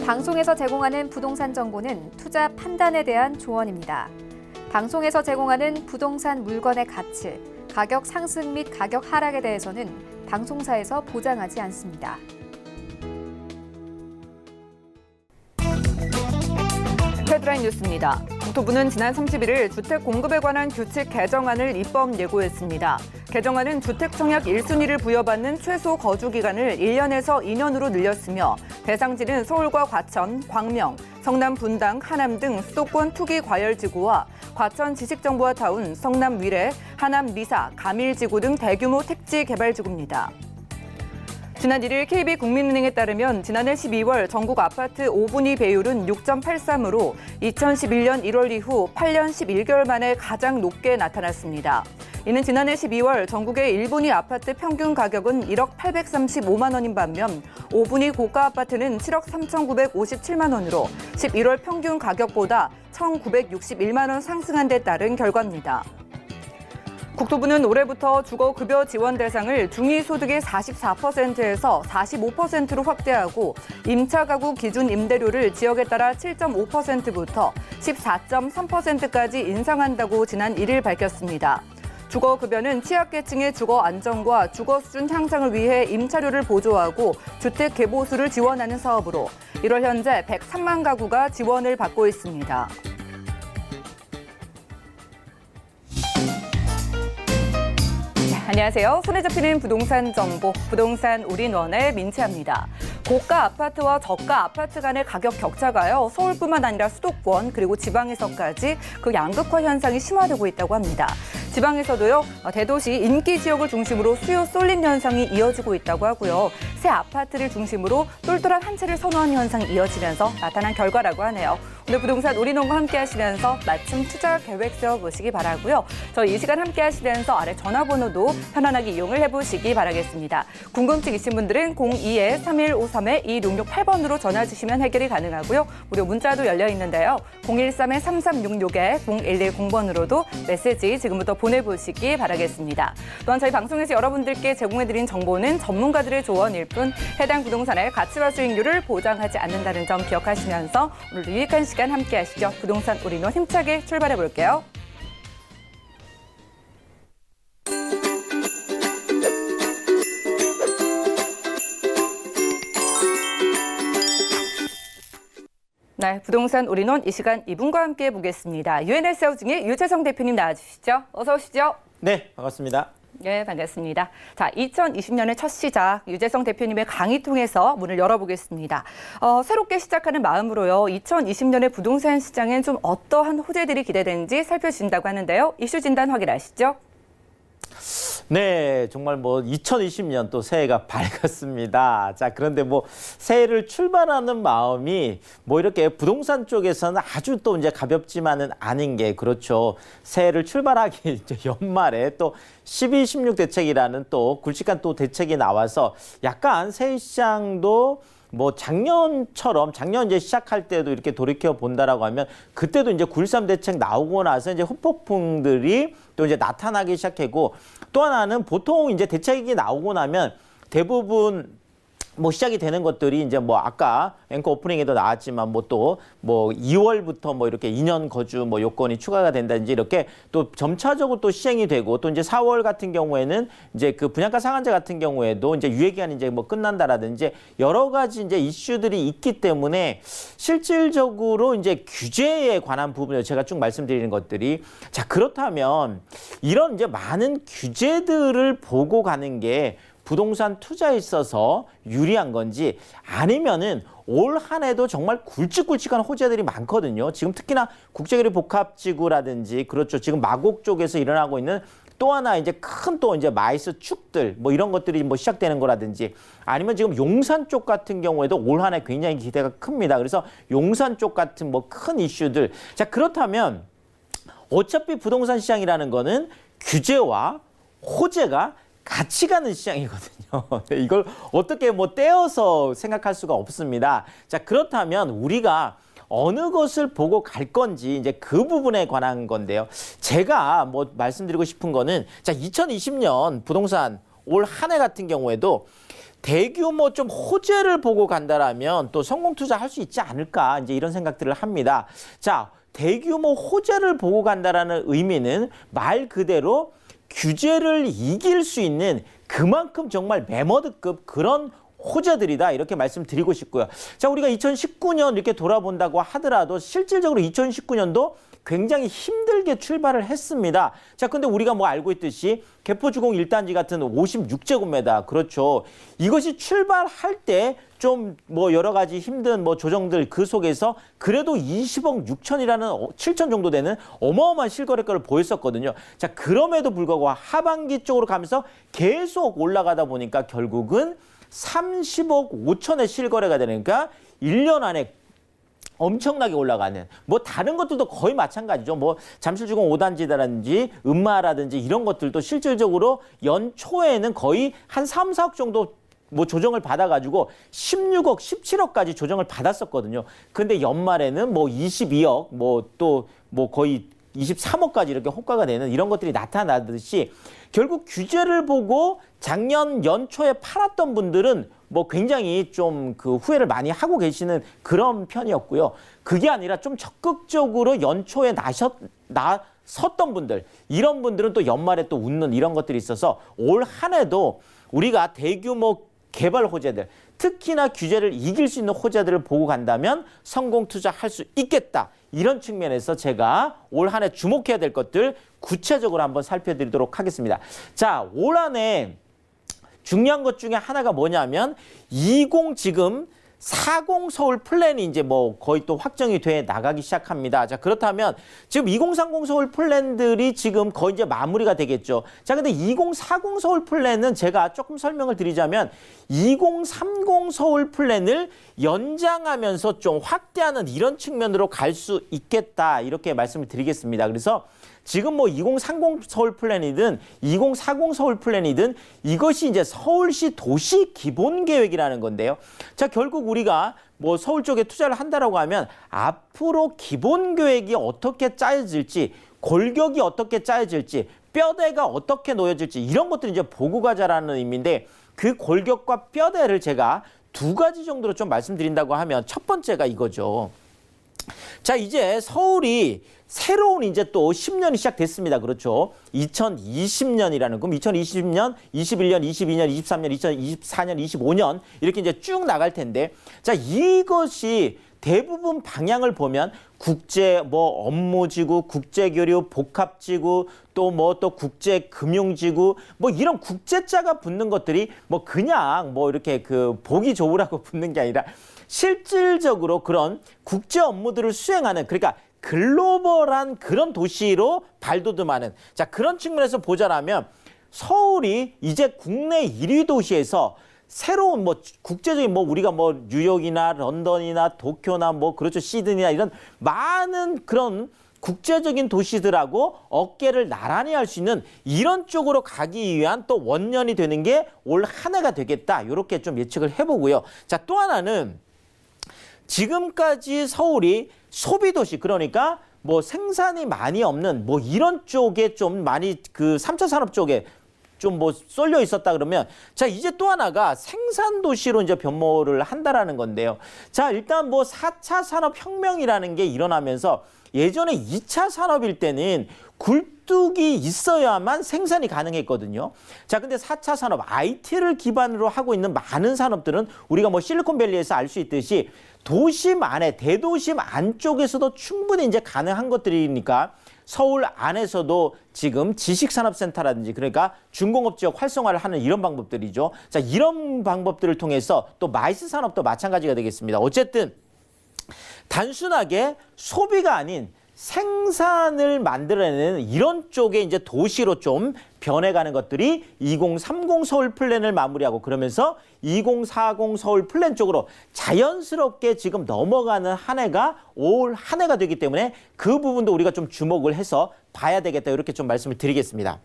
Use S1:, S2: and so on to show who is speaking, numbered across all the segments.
S1: 방송에서 제공하는 부동산 정보는 투자 판단에 대한 조언입니다. 방송에서 제공하는 부동산 물건의 가치, 가격 상승 및 가격 하락에 대해서는 방송사에서 보장하지 않습니다.
S2: 헤드라인 뉴스입니다. 국토부는 지난 31일 주택 공급에 관한 규칙 개정안을 입법 예고했습니다. 개정안은 주택 청약 1순위를 부여받는 최소 거주 기간을 1년에서 2년으로 늘렸으며 대상지는 서울과 과천, 광명, 성남 분당, 하남 등 수도권 투기 과열지구와 과천 지식정보화타운, 성남 위례, 하남 미사, 가밀지구 등 대규모 택지 개발지구입니다. 지난 1일 KB국민은행에 따르면 지난해 12월 전국 아파트 5분위 배율은 6.83으로 2011년 1월 이후 8년 11개월 만에 가장 높게 나타났습니다. 이는 지난해 12월 전국의 1분위 아파트 평균 가격은 1억 835만 원인 반면 5분위 고가 아파트는 7억 3,957만 원으로 11월 평균 가격보다 1,961만 원 상승한 데 따른 결과입니다. 국토부는 올해부터 주거급여 지원 대상을 중위소득의 44%에서 45%로 확대하고 임차 가구 기준 임대료를 지역에 따라 7.5%부터 14.3%까지 인상한다고 지난 1일 밝혔습니다. 주거급여는 취약계층의 주거 안정과 주거 수준 향상을 위해 임차료를 보조하고 주택 개보수를 지원하는 사업으로 1월 현재 103만 가구가 지원을 받고 있습니다. 안녕하세요. 손에 잡히는 부동산 정보, 부동산 올인원의 민채입니다. 고가 아파트와 저가 아파트 간의 가격 격차가요. 서울뿐만 아니라 수도권 그리고 지방에서까지 그 양극화 현상이 심화되고 있다고 합니다. 지방에서도요. 대도시 인기 지역을 중심으로 수요 쏠림 현상이 이어지고 있다고 하고요. 새 아파트를 중심으로 똘똘한 한 채를 선호하는 현상이 이어지면서 나타난 결과라고 하네요. 오늘 부동산 올인원과 함께 하시면서 맞춤 투자 계획 세워보시기 바라고요. 저희 이 시간 함께 하시면서 아래 전화번호도 편안하게 이용을 해보시기 바라겠습니다. 궁금증 있으신 분들은 02-3153-2668번으로 전화 주시면 해결이 가능하고요. 무료 문자도 열려 있는데요. 013-3366-0110번으로도 메시지 지금부터 보내보시기 바라겠습니다. 또한 저희 방송에서 여러분들께 제공해드린 정보는 전문가들의 조언일 뿐 해당 부동산의 가치와 수익률을 보장하지 않는다는 점 기억하시면서 오늘도 유익한 시간 함께 하시죠. 부동산 올인원 힘차게 출발해 볼게요. 네, 부동산 올인원 이 시간 이분과 함께 해보겠습니다. UNS 하우징의 유재성 대표님 나와주시죠. 어서 오시죠.
S3: 네, 반갑습니다.
S2: 네, 반갑습니다. 자, 2020년의 첫 시작, 유재성 대표님의 강의 통해서 문을 열어보겠습니다. 새롭게 시작하는 마음으로요, 2020년의 부동산 시장엔 좀 어떠한 호재들이 기대되는지 살펴주신다고 하는데요. 이슈 진단 확인하시죠.
S3: 네, 정말 2020년 또 새해가 밝았습니다. 자, 그런데 새해를 출발하는 마음이 이렇게 부동산 쪽에서는 아주 또 이제 가볍지만은 아닌 게 그렇죠. 새해를 출발하기 이제 연말에 또 12, 16 대책이라는 또 굵직한 또 대책이 나와서 약간 새해 시장도 작년처럼 작년 이제 시작할 때도 이렇게 돌이켜 본다라고 하면 그때도 이제 9.13 대책 나오고 나서 이제 후폭풍들이 또 이제 나타나기 시작하고 또 하나는 보통 이제 대책이 나오고 나면 대부분 시작이 되는 것들이 이제 아까 앵커 오프닝에도 나왔지만 또 2월부터 이렇게 2년 거주 요건이 추가가 된다든지 이렇게 또 점차적으로 또 시행이 되고 또 이제 4월 같은 경우에는 이제 그 분양가 상한제 같은 경우에도 이제 유예 기간이 이제 끝난다라든지 여러 가지 이제 이슈들이 있기 때문에 실질적으로 이제 규제에 관한 부분을 제가 쭉 말씀드리는 것들이 자, 그렇다면 이런 이제 많은 규제들을 보고 가는 게 부동산 투자에 있어서 유리한 건지 아니면은 올 한 해도 정말 굵직굵직한 호재들이 많거든요. 지금 특히나 국제거래 복합지구라든지 그렇죠. 지금 마곡 쪽에서 일어나고 있는 또 하나 이제 큰 또 이제 마이스 축들 이런 것들이 시작되는 거라든지 아니면 지금 용산 쪽 같은 경우에도 올 한 해 굉장히 기대가 큽니다. 그래서 용산 쪽 같은 큰 이슈들. 자, 그렇다면 어차피 부동산 시장이라는 거는 규제와 호재가 같이 가는 시장이거든요. 이걸 어떻게 떼어서 생각할 수가 없습니다. 자, 그렇다면 우리가 어느 것을 보고 갈 건지 이제 그 부분에 관한 건데요. 제가 말씀드리고 싶은 거는 자, 2020년 부동산 올 한 해 같은 경우에도 대규모 좀 호재를 보고 간다라면 또 성공 투자할 수 있지 않을까 이제 이런 생각들을 합니다. 자, 대규모 호재를 보고 간다라는 의미는 말 그대로 규제를 이길 수 있는 그만큼 정말 매머드급 그런 호재들이다 이렇게 말씀드리고 싶고요. 자, 우리가 2019년 이렇게 돌아본다고 하더라도 실질적으로 2019년도 굉장히 힘들게 출발을 했습니다. 자, 근데 우리가 뭐 알고 있듯이 개포주공 1단지 같은 56제곱미터 그렇죠. 이것이 출발할 때 좀 뭐 여러 가지 힘든 뭐 조정들 그 속에서 그래도 20억 6천이라는 7천 정도 되는 어마어마한 실거래가를 보였었거든요. 자, 그럼에도 불구하고 하반기 쪽으로 가면서 계속 올라가다 보니까 결국은 30억 5천의 실거래가 되니까 1년 안에 엄청나게 올라가는 뭐 다른 것들도 거의 마찬가지죠. 뭐 잠실주공 5단지라든지 음마라든지 이런 것들도 실질적으로 연초에는 거의 한 3, 4억 정도 뭐 조정을 받아가지고 16억, 17억까지 조정을 받았었거든요. 근데 연말에는 뭐 22억, 뭐 또 뭐 거의 23억까지 이렇게 호가가 되는 이런 것들이 나타나듯이 결국 규제를 보고 작년 연초에 팔았던 분들은 뭐 굉장히 좀 그 후회를 많이 하고 계시는 그런 편이었고요. 그게 아니라 좀 적극적으로 연초에 나섰던 분들, 이런 분들은 또 연말에 또 웃는 이런 것들이 있어서 올 한 해도 우리가 대규모 개발 호재들, 특히나 규제를 이길 수 있는 호재들을 보고 간다면 성공 투자할 수 있겠다. 이런 측면에서 제가 올 한 해 주목해야 될 것들 구체적으로 한번 살펴드리도록 하겠습니다. 자, 올 한 해 중요한 것 중에 하나가 뭐냐면 40 서울 플랜이 이제 뭐 거의 또 확정이 돼 나가기 시작합니다. 자, 그렇다면 지금 2030 서울 플랜들이 지금 거의 이제 마무리가 되겠죠. 자, 근데 2040 서울 플랜은 제가 조금 설명을 드리자면 2030 서울 플랜을 연장하면서 좀 확대하는 이런 측면으로 갈 수 있겠다. 이렇게 말씀을 드리겠습니다. 그래서 지금 뭐 2030 서울 플랜이든 2040 서울 플랜이든 이것이 이제 서울시 도시 기본 계획이라는 건데요. 자, 결국 우리가 뭐 서울 쪽에 투자를 한다라고 하면 앞으로 기본 계획이 어떻게 짜여질지, 골격이 어떻게 짜여질지, 뼈대가 어떻게 놓여질지 이런 것들을 이제 보고 가자라는 의미인데 그 골격과 뼈대를 제가 두 가지 정도로 좀 말씀드린다고 하면 첫 번째가 이거죠. 자, 이제 서울이 새로운 이제 또 10년이 시작됐습니다. 그렇죠. 2020년이라는 그럼 2020년, 21년, 22년, 23년, 2024년, 25년 이렇게 이제 쭉 나갈 텐데 자, 이것이 대부분 방향을 보면 국제 뭐 업무지구, 국제교류 복합지구 또 뭐 또 국제금융지구 뭐 이런 국제자가 붙는 것들이 뭐 그냥 뭐 이렇게 그 보기 좋으라고 붙는 게 아니라 실질적으로 그런 국제 업무들을 수행하는 그러니까 글로벌한 그런 도시로 발돋움하는 자 그런 측면에서 보자라면 서울이 이제 국내 1위 도시에서 새로운 뭐 국제적인 뭐 우리가 뭐 뉴욕이나 런던이나 도쿄나 뭐 그렇죠 시드니나 이런 많은 그런 국제적인 도시들하고 어깨를 나란히 할 수 있는 이런 쪽으로 가기 위한 또 원년이 되는 게 올 한 해가 되겠다 이렇게 좀 예측을 해보고요. 자, 또 하나는 지금까지 서울이 소비도시 그러니까 뭐 생산이 많이 없는 뭐 이런 쪽에 좀 많이 그 3차 산업 쪽에 좀 뭐 쏠려 있었다 그러면 자 이제 또 하나가 생산 도시로 이제 변모를 한다라는 건데요. 자 일단 뭐 4차 산업혁명이라는 게 일어나면서 예전에 2차 산업일 때는 굴뚝이 있어야만 생산이 가능했거든요. 자, 근데 4차 산업, IT를 기반으로 하고 있는 많은 산업들은 우리가 뭐 실리콘밸리에서 알 수 있듯이 도심 안에, 대도심 안쪽에서도 충분히 이제 가능한 것들이니까 서울 안에서도 지금 지식산업센터라든지 그러니까 중공업 지역 활성화를 하는 이런 방법들이죠. 자, 이런 방법들을 통해서 또 마이스 산업도 마찬가지가 되겠습니다. 어쨌든 단순하게 소비가 아닌 생산을 만들어내는 이런 쪽에 이제 도시로 좀 변해가는 것들이 2030 서울 플랜을 마무리하고 그러면서 2040 서울 플랜 쪽으로 자연스럽게 지금 넘어가는 한 해가 올 한 해가 되기 때문에 그 부분도 우리가 좀 주목을 해서 봐야 되겠다 이렇게 좀 말씀을 드리겠습니다.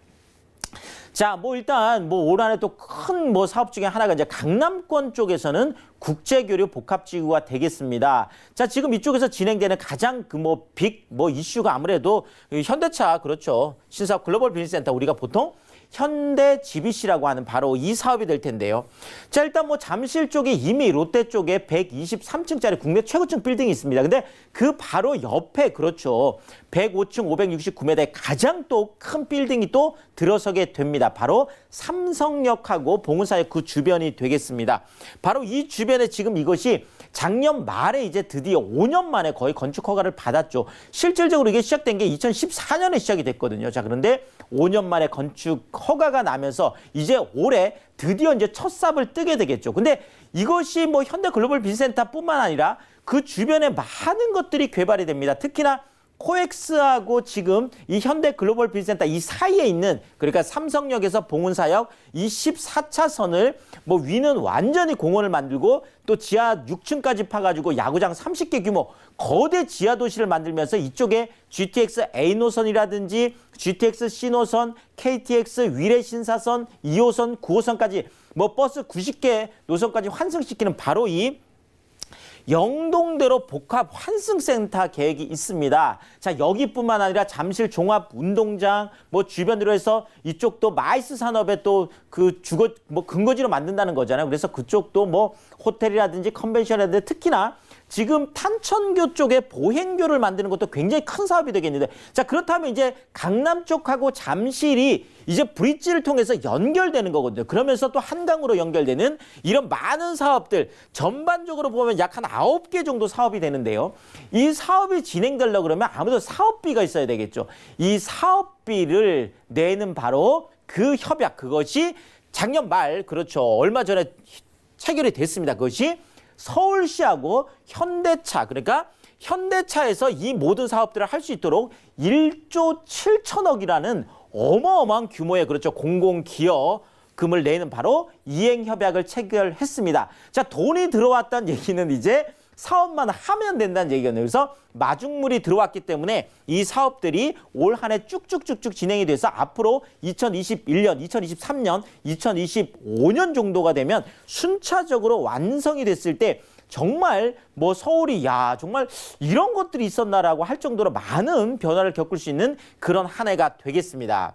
S3: 자, 뭐 일단 뭐 올 한 해 또 큰 뭐 사업 중에 하나가 이제 강남권 쪽에서는 국제교류 복합지구가 되겠습니다. 자, 지금 이쪽에서 진행되는 가장 그 뭐 빅 뭐 이슈가 아무래도 현대차 그렇죠. 신사업 글로벌 비즈니스센터 우리가 보통 현대 GBC라고 하는 바로 이 사업이 될 텐데요. 자, 일단 뭐 잠실 쪽에 이미 롯데 쪽에 123층짜리 국내 최고층 빌딩이 있습니다. 근데 그 바로 옆에 그렇죠. 105층 569m의 가장 또 큰 빌딩이 또 들어서게 됩니다. 바로 삼성역하고 봉은사역 그 주변이 되겠습니다. 바로 이 주변에 지금 이것이 작년 말에 이제 드디어 5년 만에 거의 건축 허가를 받았죠. 실질적으로 이게 시작된 게 2014년에 시작이 됐거든요. 자, 그런데 5년 만에 건축 허가가 나면서 이제 올해 드디어 이제 첫 삽을 뜨게 되겠죠. 근데 이것이 뭐 현대 글로벌 비즈센터뿐만 아니라 그 주변에 많은 것들이 개발이 됩니다. 특히나 코엑스하고 지금 이 현대 글로벌 비즈센터 이 사이에 있는 그러니까 삼성역에서 봉은사역 이 14차선을 뭐 위는 완전히 공원을 만들고 또 지하 6층까지 파가지고 야구장 30개 규모 거대 지하 도시를 만들면서 이쪽에 GTX A 노선이라든지 GTX C 노선, KTX 위례 신사선, 2호선, 9호선까지 뭐 버스 90개 노선까지 환승시키는 바로 이 영동대로 복합 환승센터 계획이 있습니다. 자, 여기뿐만 아니라 잠실 종합운동장 뭐 주변으로 해서 이쪽도 마이스 산업에 또 그 주거 뭐 근거지로 만든다는 거잖아요. 그래서 그쪽도 뭐 호텔이라든지 컨벤션이라든지 특히나 지금 탄천교 쪽에 보행교를 만드는 것도 굉장히 큰 사업이 되겠는데 자, 그렇다면 이제 강남 쪽하고 잠실이 이제 브릿지를 통해서 연결되는 거거든요. 그러면서 또 한강으로 연결되는 이런 많은 사업들 전반적으로 보면 약 한 9개 정도 사업이 되는데요. 이 사업이 진행되려고 그러면 아무래도 사업비가 있어야 되겠죠. 이 사업비를 내는 바로 그 협약 그것이 작년 말 그렇죠. 얼마 전에 체결이 됐습니다. 그것이 서울시하고 현대차 그러니까 현대차에서 이 모든 사업들을 할 수 있도록 1조 7천억이라는 어마어마한 규모의 그렇죠. 공공기여금을 내는 바로 이행협약을 체결했습니다. 자, 돈이 들어왔다는 얘기는 이제 사업만 하면 된다는 얘기거든요. 그래서 마중물이 들어왔기 때문에 이 사업들이 올 한 해 쭉쭉쭉쭉 진행이 돼서 앞으로 2021년, 2023년, 2025년 정도가 되면 순차적으로 완성이 됐을 때 정말 뭐 서울이 야 정말 이런 것들이 있었나라고 할 정도로 많은 변화를 겪을 수 있는 그런 한 해가 되겠습니다.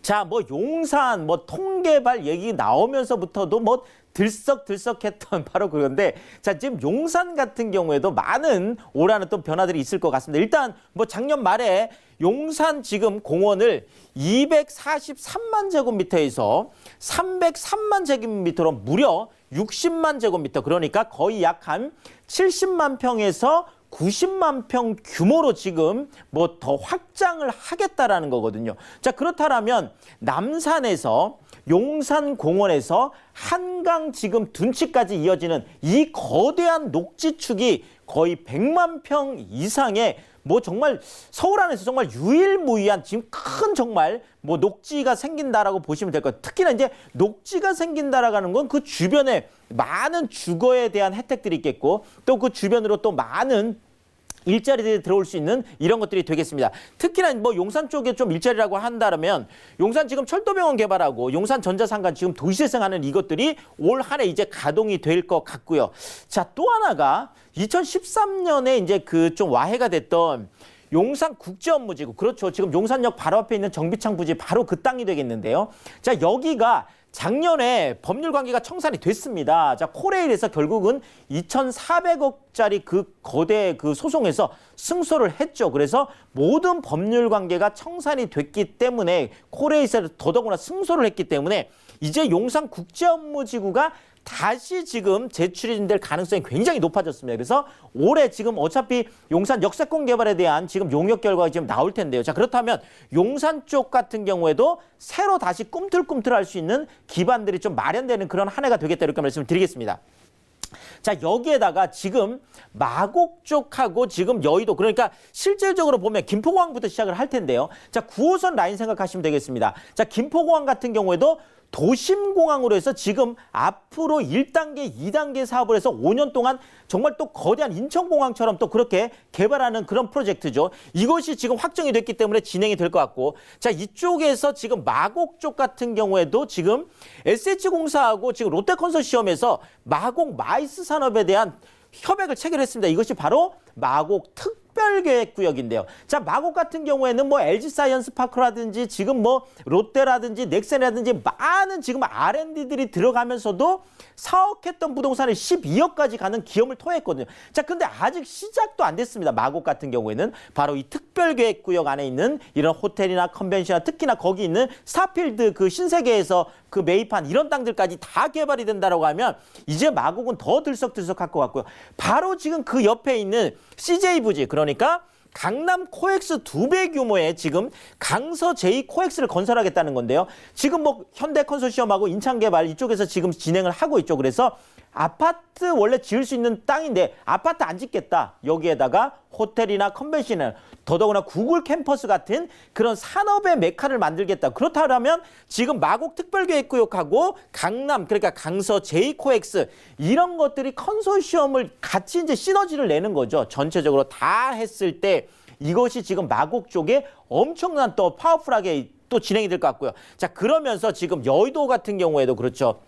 S3: 자, 뭐 용산, 뭐 통개발 얘기 나오면서부터도 뭐 들썩들썩했던 바로 그건데 자, 지금 용산 같은 경우에도 많은 올 한해 또 변화들이 있을 것 같습니다. 일단 뭐 작년 말에 용산 지금 공원을 243만 제곱미터에서 303만 제곱미터로 무려 60만 제곱미터 그러니까 거의 약 한 70만 평에서 90만 평 규모로 지금 뭐 더 확장을 하겠다라는 거거든요. 자, 그렇다면 남산에서 용산공원에서 한강 지금 둔치까지 이어지는 이 거대한 녹지축이 거의 100만 평 이상의 뭐 정말 서울 안에서 정말 유일무이한 지금 큰 정말 뭐 녹지가 생긴다라고 보시면 될 것 같아요. 특히나 이제 녹지가 생긴다라는 건 그 주변에 많은 주거에 대한 혜택들이 있겠고 또 그 주변으로 또 많은 일자리들이 들어올 수 있는 이런 것들이 되겠습니다. 특히나 뭐 용산 쪽에 좀 일자리라고 한다면 용산 지금 철도병원 개발하고 용산 전자상가 지금 도시재생하는 이것들이 올 한 해 이제 가동이 될 것 같고요. 자, 또 하나가 2013년에 이제 그 좀 와해가 됐던 용산 국제업무지구 그렇죠. 지금 용산역 바로 앞에 있는 정비창 부지 바로 그 땅이 되겠는데요. 자, 여기가 작년에 법률 관계가 청산이 됐습니다. 자, 코레일에서 결국은 2,400억짜리 그 거대 그 소송에서 승소를 했죠. 그래서 모든 법률 관계가 청산이 됐기 때문에 코레일에서 더더구나 승소를 했기 때문에 이제 용산 국제업무지구가 다시 지금 재추진될 가능성이 굉장히 높아졌습니다. 그래서 올해 지금 어차피 용산 역세권 개발에 대한 지금 용역 결과가 지금 나올 텐데요. 자, 그렇다면 용산 쪽 같은 경우에도 새로 다시 꿈틀꿈틀할 수 있는 기반들이 좀 마련되는 그런 한 해가 되겠다 이렇게 말씀을 드리겠습니다. 자, 여기에다가 지금 마곡 쪽하고 지금 여의도 그러니까 실질적으로 보면 김포공항부터 시작을 할 텐데요. 자, 9호선 라인 생각하시면 되겠습니다. 자, 김포공항 같은 경우에도 도심공항으로 해서 지금 앞으로 1단계, 2단계 사업을 해서 5년 동안 정말 또 거대한 인천공항처럼 또 그렇게 개발하는 그런 프로젝트죠. 이것이 지금 확정이 됐기 때문에 진행이 될 것 같고 자, 이쪽에서 지금 마곡 쪽 같은 경우에도 지금 SH공사하고 지금 롯데컨소시엄에서 마곡 마이스 산업에 대한 협약을 체결했습니다. 이것이 바로 마곡 특별계획구역인데요. 자, 마곡 같은 경우에는 뭐 LG 사이언스 파크라든지 지금 뭐 롯데라든지 넥센이라든지 많은 지금 R&D들이 들어가면서도 사억했던 부동산을 12억까지 가는 기업을 토했거든요. 자, 근데 아직 시작도 안 됐습니다. 마곡 같은 경우에는 바로 이 특별계획구역 안에 있는 이런 호텔이나 컨벤션이나 특히나 거기 있는 스타필드 그 신세계에서 그 매입한 이런 땅들까지 다 개발이 된다라고 하면 이제 마곡은 더 들썩들썩할 것 같고요. 바로 지금 그 옆에 있는 CJ 부지, 그러니까 강남 코엑스 2배 규모의 지금 강서 제2 코엑스를 건설하겠다는 건데요. 지금 뭐 현대 컨소시엄하고 인창개발 이쪽에서 지금 진행을 하고 있죠. 그래서 아파트 원래 지을 수 있는 땅인데 아파트 안 짓겠다. 여기에다가 호텔이나 컨벤션을 더더구나 구글 캠퍼스 같은 그런 산업의 메카를 만들겠다. 그렇다면 지금 마곡 특별계획구역하고 강남, 그러니까 강서 제2코엑스 이런 것들이 컨소시엄을 같이 이제 시너지를 내는 거죠. 전체적으로 다 했을 때 이것이 지금 마곡 쪽에 엄청난 또 파워풀하게 또 진행이 될 것 같고요. 자, 그러면서 지금 여의도 같은 경우에도 그렇죠.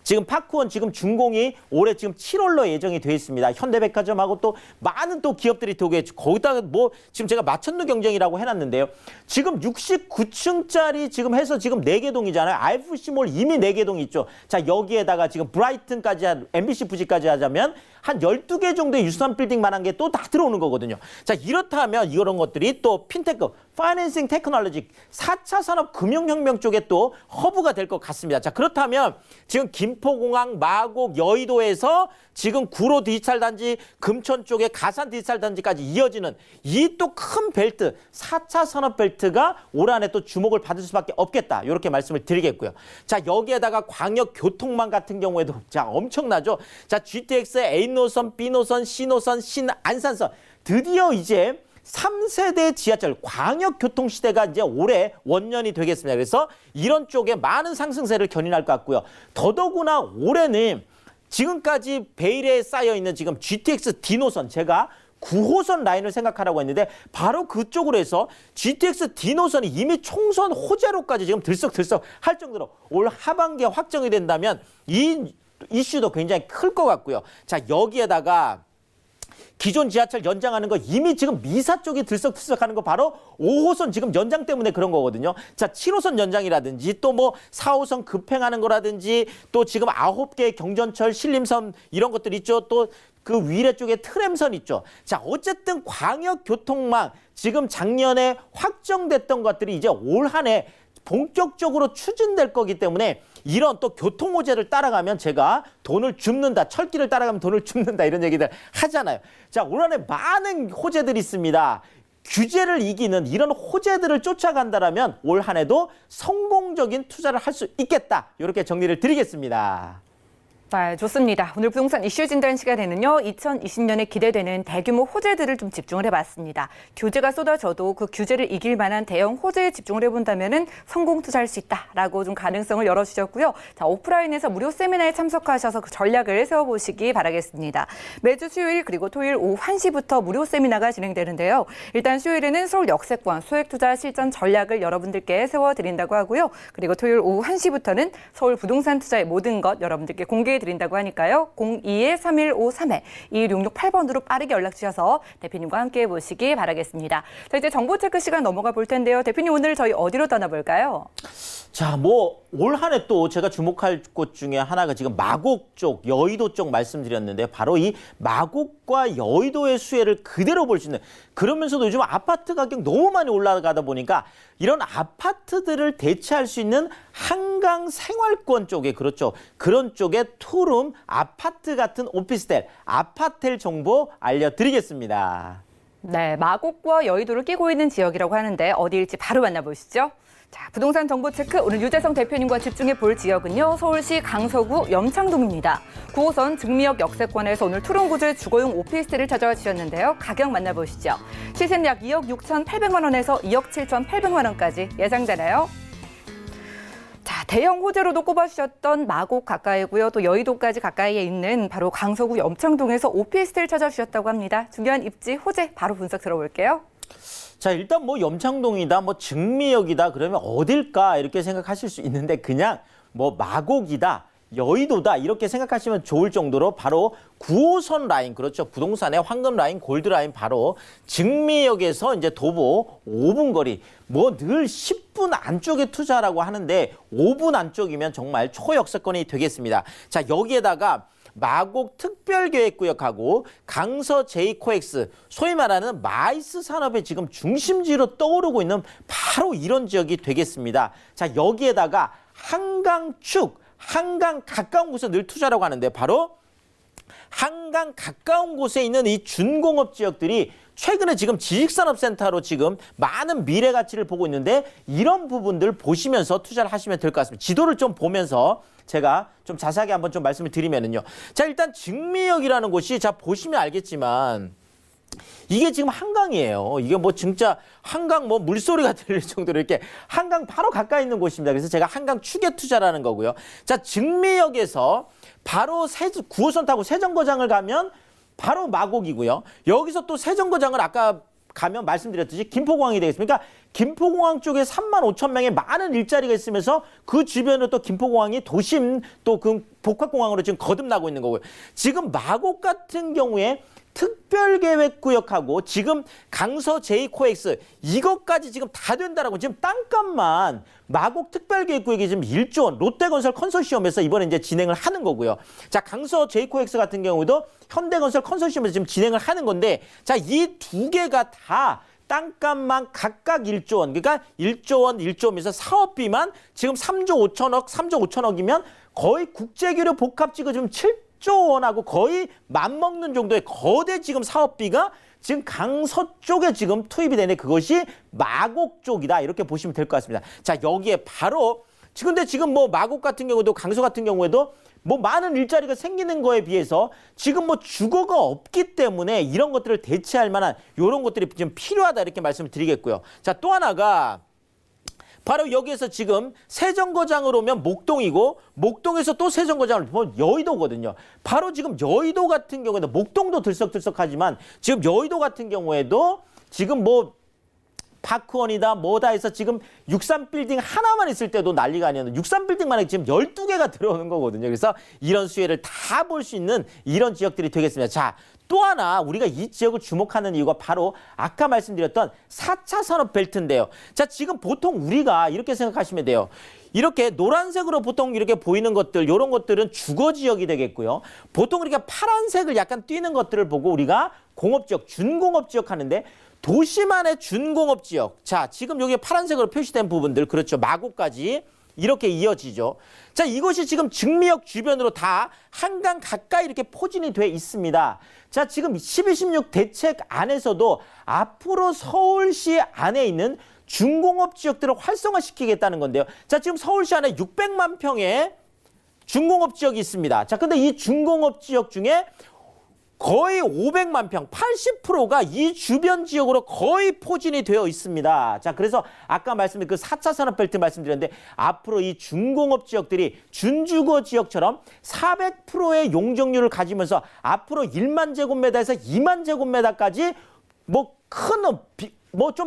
S3: 지금 파크원 지금 준공이 올해 지금 7월로 예정이 되어 있습니다. 현대백화점하고 또 많은 또 기업들이 도게 거기다가 뭐 지금 제가 마천루 경쟁이라고 해놨는데요. 지금 69층짜리 지금 해서 지금 4개 동이잖아요. IFC몰 이미 4개 동이 있죠. 자, 여기에다가 지금 브라이튼까지 MBC 부지까지 하자면 한 12개 정도의 유수산 빌딩만한 게 또 다 들어오는 거거든요. 자, 이렇다면 이런 것들이 또 핀테크, 파이낸싱 테크놀로지, 4차 산업 금융혁명 쪽에 또 허브가 될 것 같습니다. 자, 그렇다면 지금 김포공항, 마곡, 여의도에서 지금 구로 디지털 단지, 금천 쪽에 가산 디지털 단지까지 이어지는 이 또 큰 벨트, 4차 산업 벨트가 올 한해 또 주목을 받을 수밖에 없겠다. 이렇게 말씀을 드리겠고요. 자, 여기에다가 광역 교통망 같은 경우에도 자, 엄청나죠. 자, GTX A노선, B노선, C노선, 신안산선 드디어 이제 3세대 지하철 광역교통 시대가 이제 올해 원년이 되겠습니다. 그래서 이런 쪽에 많은 상승세를 견인할 것 같고요. 더더구나 올해는 지금까지 베일에 쌓여있는 지금 GTX D노선, 제가 9호선 라인을 생각하라고 했는데 바로 그쪽으로 해서 GTX D노선이 이미 총선 호재로까지 지금 들썩들썩 할 정도로 올 하반기에 확정이 된다면 이 이슈도 굉장히 클 것 같고요. 자, 여기에다가 기존 지하철 연장하는 거 이미 지금 미사 쪽이 들썩들썩하는 거 바로 5호선 지금 연장 때문에 그런 거거든요. 자, 7호선 연장이라든지 또 뭐 4호선 급행하는 거라든지 또 지금 9개 경전철 신림선 이런 것들 있죠. 또 그 위례 쪽에 트램선 있죠. 자, 어쨌든 광역교통망 지금 작년에 확정됐던 것들이 이제 올 한 해 본격적으로 추진될 거기 때문에 이런 또 교통호재를 따라가면 제가 돈을 줍는다, 철길을 따라가면 돈을 줍는다 이런 얘기들 하잖아요. 자, 올 한해 많은 호재들이 있습니다. 규제를 이기는 이런 호재들을 쫓아간다라면 올 한 해도 성공적인 투자를 할 수 있겠다. 이렇게 정리를 드리겠습니다.
S2: 네, 좋습니다. 오늘 부동산 이슈 진단 시간에는요, 2020년에 기대되는 대규모 호재들을 좀 집중을 해봤습니다. 규제가 쏟아져도 그 규제를 이길 만한 대형 호재에 집중을 해본다면은 성공 투자할 수 있다라고 좀 가능성을 열어주셨고요. 자, 오프라인에서 무료 세미나에 참석하셔서 그 전략을 세워보시기 바라겠습니다. 매주 수요일 그리고 토요일 오후 1시부터 무료 세미나가 진행되는데요. 일단 수요일에는 서울 역세권 소액 투자 실전 전략을 여러분들께 세워드린다고 하고요. 그리고 토요일 오후 1시부터는 서울 부동산 투자의 모든 것 여러분들께 드린다고 하니까요. 02-3153에 2668번으로 빠르게 연락 주셔서 대표님과 함께 해보시기 바라겠습니다. 자, 이제 정보 체크 시간 넘어가 볼 텐데요. 대표님 오늘 저희 어디로 떠나볼까요?
S3: 자, 뭐 올 한 해 또 제가 주목할 곳 중에 하나가 지금 마곡 쪽, 여의도 쪽 말씀드렸는데 바로 이 마곡과 여의도의 수혜를 그대로 볼 수 있는, 그러면서도 요즘 아파트 가격 너무 많이 올라가다 보니까 이런 아파트들을 대체할 수 있는 한강 생활권 쪽에, 그렇죠, 그런 쪽에 투룸 아파트 같은 오피스텔, 아파텔 정보 알려드리겠습니다.
S2: 네, 마곡과 여의도를 끼고 있는 지역이라고 하는데 어디일지 바로 만나보시죠. 자, 부동산 정보 체크 오늘 유재성 대표님과 집중해 볼 지역은요. 서울시 강서구 염창동입니다. 9호선 증미역 역세권에서 오늘 투룸 구조의 주거용 오피스텔을 찾아와 주셨는데요. 가격 만나보시죠. 시세는 약 2억 6,800만 원에서 2억 7,800만 원까지 예상되나요? 자, 대형 호재로도 꼽아주셨던 마곡 가까이고요. 또 여의도까지 가까이에 있는 바로 강서구 염창동에서 오피스텔 찾아주셨다고 합니다. 중요한 입지 호재 바로 분석 들어볼게요.
S3: 자, 일단 뭐 염창동이다, 뭐 증미역이다 그러면 어딜까 이렇게 생각하실 수 있는데 그냥 뭐 마곡이다, 여의도다 이렇게 생각하시면 좋을 정도로 바로 9호선 라인, 그렇죠. 부동산의 황금 라인, 골드 라인, 바로 증미역에서 이제 도보 5분 거리, 뭐 늘 10분 안쪽에 투자라고 하는데 5분 안쪽이면 정말 초역세권이 되겠습니다. 자, 여기에다가 마곡 특별계획구역하고 강서 제이코엑스, 소위 말하는 마이스 산업의 지금 중심지로 떠오르고 있는 바로 이런 지역이 되겠습니다. 자, 여기에다가 한강축, 한강 가까운 곳에 늘 투자라고 하는데 바로 한강 가까운 곳에 있는 이 준공업 지역들이 최근에 지금 지식산업센터로 지금 많은 미래 가치를 보고 있는데 이런 부분들 보시면서 투자를 하시면 될 것 같습니다. 지도를 좀 보면서 제가 좀 자세하게 한번 좀 말씀을 드리면은요. 자, 일단 증미역이라는 곳이 자 보시면 알겠지만 이게 지금 한강이에요. 이게 뭐 진짜 한강 뭐 물소리가 들릴 정도로 이렇게 한강 바로 가까이 있는 곳입니다. 그래서 제가 한강 축에 투자라는 거고요. 자, 증미역에서 바로 9호선 타고 세정거장을 가면 바로 마곡이고요. 여기서 또 세정거장을 아까 가면 말씀드렸듯이 김포공항이 되겠습니까? 김포공항 쪽에 35,000명의 많은 일자리가 있으면서 그 주변으로 또 김포공항이 도심 또 그 복합공항으로 지금 거듭나고 있는 거고요. 지금 마곡 같은 경우에 특별계획구역하고 지금 강서 제이코엑스 이것까지 지금 다 된다라고 지금 땅값만 마곡 특별계획구역이 지금 1조 원 롯데건설 컨소시엄에서 이번에 이제 진행을 하는 거고요. 자, 강서 제이코엑스 같은 경우도 현대건설 컨소시엄에서 지금 진행을 하는 건데 자, 이 두 개가 다 땅값만 각각 1조 원, 그러니까 1조 원, 1조 원에서 사업비만 지금 3조 5천억이면 거의 국제교류 복합지구 지금 7조 원하고 거의 맞먹는 정도의 거대 지금 사업비가 지금 강서 쪽에 지금 투입이 되네. 그것이 마곡 쪽이다. 이렇게 보시면 될 것 같습니다. 자, 여기에 바로 근데 지금 뭐 마곡 같은 경우도 강서 같은 경우에도 뭐 많은 일자리가 생기는 거에 비해서 지금 뭐 주거가 없기 때문에 이런 것들을 대체할 만한 이런 것들이 좀 필요하다 이렇게 말씀을 드리겠고요. 자, 또 하나가 바로 여기에서 지금 세정거장으로 오면 목동이고 목동에서 또 세정거장을 보면 여의도거든요. 바로 지금 여의도 같은 경우에도 목동도 들썩들썩하지만 지금 여의도 같은 경우에도 지금 뭐 파크원이다 뭐다 해서 지금 63빌딩 하나만 있을 때도 난리가 아니었는데 63빌딩만에 지금 12개가 들어오는 거거든요. 그래서 이런 수혜를 다 볼 수 있는 이런 지역들이 되겠습니다. 자, 또 하나 우리가 이 지역을 주목하는 이유가 바로 아까 말씀드렸던 4차 산업벨트인데요. 자, 지금 보통 우리가 이렇게 생각하시면 돼요. 이렇게 노란색으로 보통 이렇게 보이는 것들, 이런 것들은 주거지역이 되겠고요. 보통 이렇게 파란색을 약간 띄는 것들을 보고 우리가 공업지역, 준공업지역 하는데 도시만의 준공업지역. 자, 지금 여기 파란색으로 표시된 부분들, 그렇죠. 마곡까지 이렇게 이어지죠. 자, 이것이 지금 증미역 주변으로 다 한강 가까이 이렇게 포진이 돼 있습니다. 자, 지금 12.16 대책 안에서도 앞으로 서울시 안에 있는 준공업 지역들을 활성화시키겠다는 건데요. 자, 지금 서울시 안에 600만 평의 준공업 지역이 있습니다. 자, 근데 이 준공업 지역 중에 거의 500만 평, 80%가 이 주변 지역으로 거의 포진이 되어 있습니다. 자, 그래서 아까 말씀드린 그 4차 산업벨트 말씀드렸는데 앞으로 이 준공업 지역들이 준주거 지역처럼 400%의 용적률을 가지면서 앞으로 1만 제곱미터에서 2만 제곱미터까지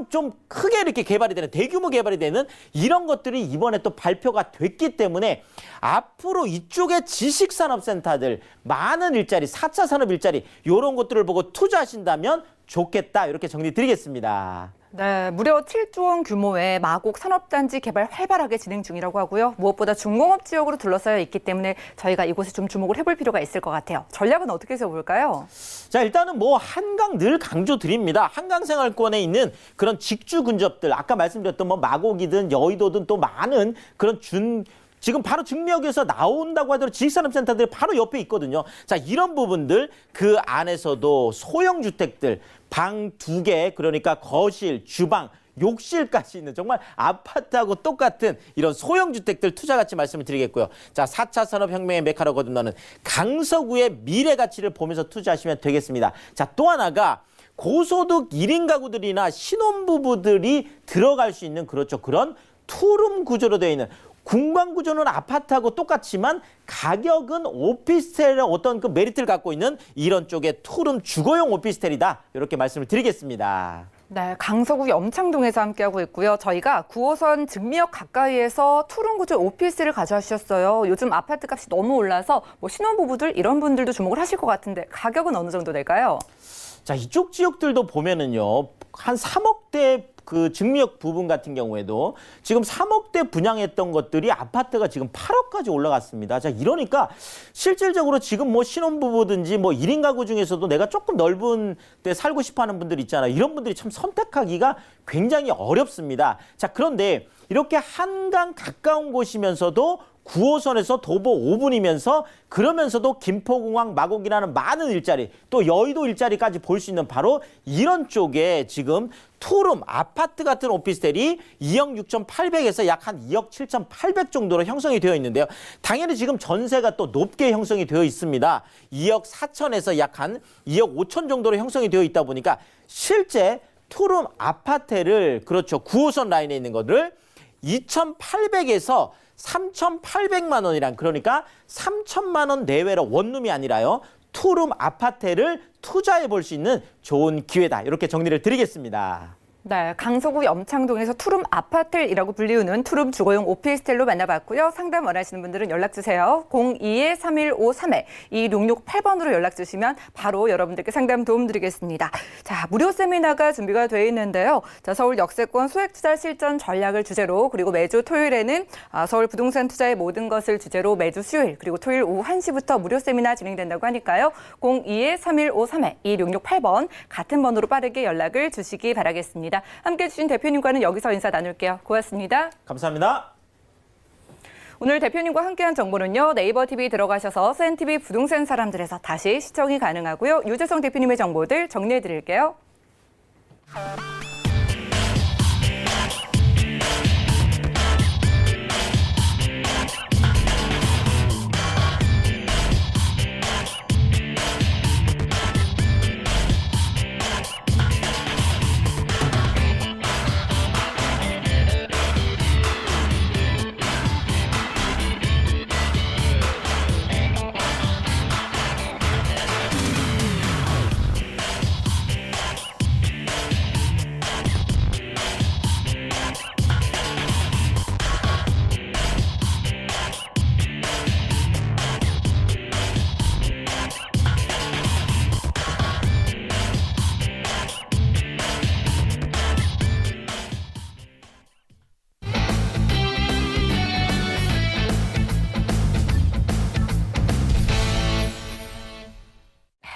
S3: 좀 크게 이렇게 개발이 되는 대규모 개발이 되는 이런 것들이 이번에 또 발표가 됐기 때문에 앞으로 이쪽에 지식산업센터들 많은 일자리 4차 산업 일자리 이런 것들을 보고 투자하신다면 좋겠다 이렇게 정리 드리겠습니다.
S2: 네, 무려 7조 원 규모의 마곡 산업단지 개발 활발하게 진행 중이라고 하고요. 무엇보다 중공업 지역으로 둘러싸여 있기 때문에 저희가 이곳에 좀 주목을 해볼 필요가 있을 것 같아요. 전략은 어떻게 세워볼까요?
S3: 자, 일단은 뭐 한강 늘 강조 드립니다. 한강생활권에 있는 그런 직주 근접들 아까 말씀드렸던 뭐 마곡이든 여의도든 또 많은 그런 지금 바로 증미역에서 나온다고 하더라도 지식산업센터들이 바로 옆에 있거든요. 자, 이런 부분들 그 안에서도 소형 주택들 방 2개 그러니까 거실, 주방, 욕실까지 있는 정말 아파트하고 똑같은 이런 소형 주택들 투자 가치 말씀을 드리겠고요. 자, 4차 산업혁명의 메카로 거듭나는 강서구의 미래 가치를 보면서 투자하시면 되겠습니다. 자, 또 하나가 고소득 1인 가구들이나 신혼부부들이 들어갈 수 있는 그렇죠. 그런 투룸 구조로 되어 있는 공간 구조는 아파트하고 똑같지만 가격은 오피스텔의 어떤 그 메리트를 갖고 있는 이런 쪽의 투룸 주거용 오피스텔이다. 이렇게 말씀을 드리겠습니다.
S2: 네, 강서구 염창동에서 함께하고 있고요. 저희가 9호선 증미역 가까이에서 투룸구조 오피스를 가져와주셨어요. 요즘 아파트 값이 너무 올라서 뭐 신혼부부들 이런 분들도 주목을 하실 것 같은데 가격은 어느 정도 될까요?
S3: 자, 이쪽 지역들도 보면은요, 한 3억대 그 증미역 부분 같은 경우에도 지금 3억대 분양했던 것들이 아파트가 지금 8억까지 올라갔습니다. 자, 이러니까 실질적으로 지금 뭐 신혼부부든지 뭐 1인 가구 중에서도 내가 조금 넓은 데 살고 싶어 하는 분들 있잖아요. 이런 분들이 참 선택하기가 굉장히 어렵습니다. 자, 그런데 이렇게 한강 가까운 곳이면서도 9호선에서 도보 5분이면서 그러면서도 김포공항 마곡이라는 많은 일자리 또 여의도 일자리까지 볼 수 있는 바로 이런 쪽에 지금 투룸 아파트 같은 오피스텔이 2억 6,800에서 약 한 2억 7,800 정도로 형성이 되어 있는데요. 당연히 지금 전세가 또 높게 형성이 되어 있습니다. 2억 4천에서 약 한 2억 5천 정도로 형성이 되어 있다 보니까 실제 투룸 아파트를 그렇죠. 9호선 라인에 있는 것을 2,800에서 3,800만 원이란 그러니까 3천만 원 내외로 원룸이 아니라요. 투룸 아파트를 투자해 볼 수 있는 좋은 기회다. 이렇게 정리를 드리겠습니다.
S2: 네, 강서구 염창동에서 투룸 아파트라고 불리우는 투룸 주거용 오피스텔로 만나봤고요. 상담 원하시는 분들은 연락주세요. 02-3153-2668번으로 연락주시면 바로 여러분들께 상담 도움 드리겠습니다. 자, 무료 세미나가 준비가 되어 있는데요. 자, 서울 역세권 소액투자 실전 전략을 주제로 그리고 매주 토요일에는 서울 부동산 투자의 모든 것을 주제로 매주 수요일 그리고 토요일 오후 1시부터 무료 세미나 진행된다고 하니까요. 02-3153-2668번 같은 번호로 빠르게 연락을 주시기 바라겠습니다. 함께해 주신 대표님과는 여기서 인사 나눌게요. 고맙습니다.
S3: 감사합니다.
S2: 오늘 대표님과 함께한 정보는요. 네이버 TV 들어가셔서 CNTV 부동산 사람들에서 다시 시청이 가능하고요. 유재성 대표님의 정보들 정리해 드릴게요.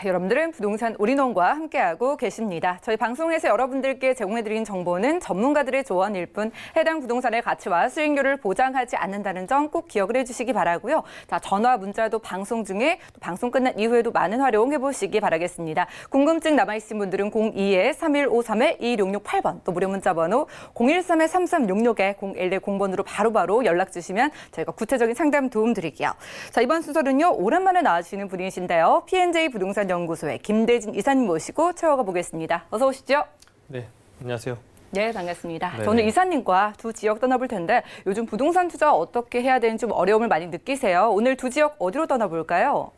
S2: 여러분들은 부동산 올인원과 함께하고 계십니다. 저희 방송에서 여러분들께 제공해드린 정보는 전문가들의 조언일 뿐 해당 부동산의 가치와 수익률을 보장하지 않는다는 점 꼭 기억을 해주시기 바라고요. 자, 전화, 문자도 방송 중에 또 방송 끝난 이후에도 많은 활용해보시기 바라겠습니다. 궁금증 남아있으신 분들은 02-3153-2668번 또 무료 문자번호 013-3366에 0110번으로 바로바로 연락주시면 저희가 구체적인 상담 도움 드릴게요. 자, 이번 순서는요. 오랜만에 나와주시는 분이신데요. P&J 부동산 연구소의 김대진 이사님 모시고 채워가 보겠습니다. 어서 오시죠.
S4: 네, 안녕하세요.
S2: 네, 반갑습니다.
S4: 네네.
S2: 저는 이사님과 두 지역 떠나볼 텐데 요즘 부동산 투자 어떻게 해야 되는지 좀 어려움을 많이 느끼세요. 오늘 두 지역 어디로 떠나볼까요?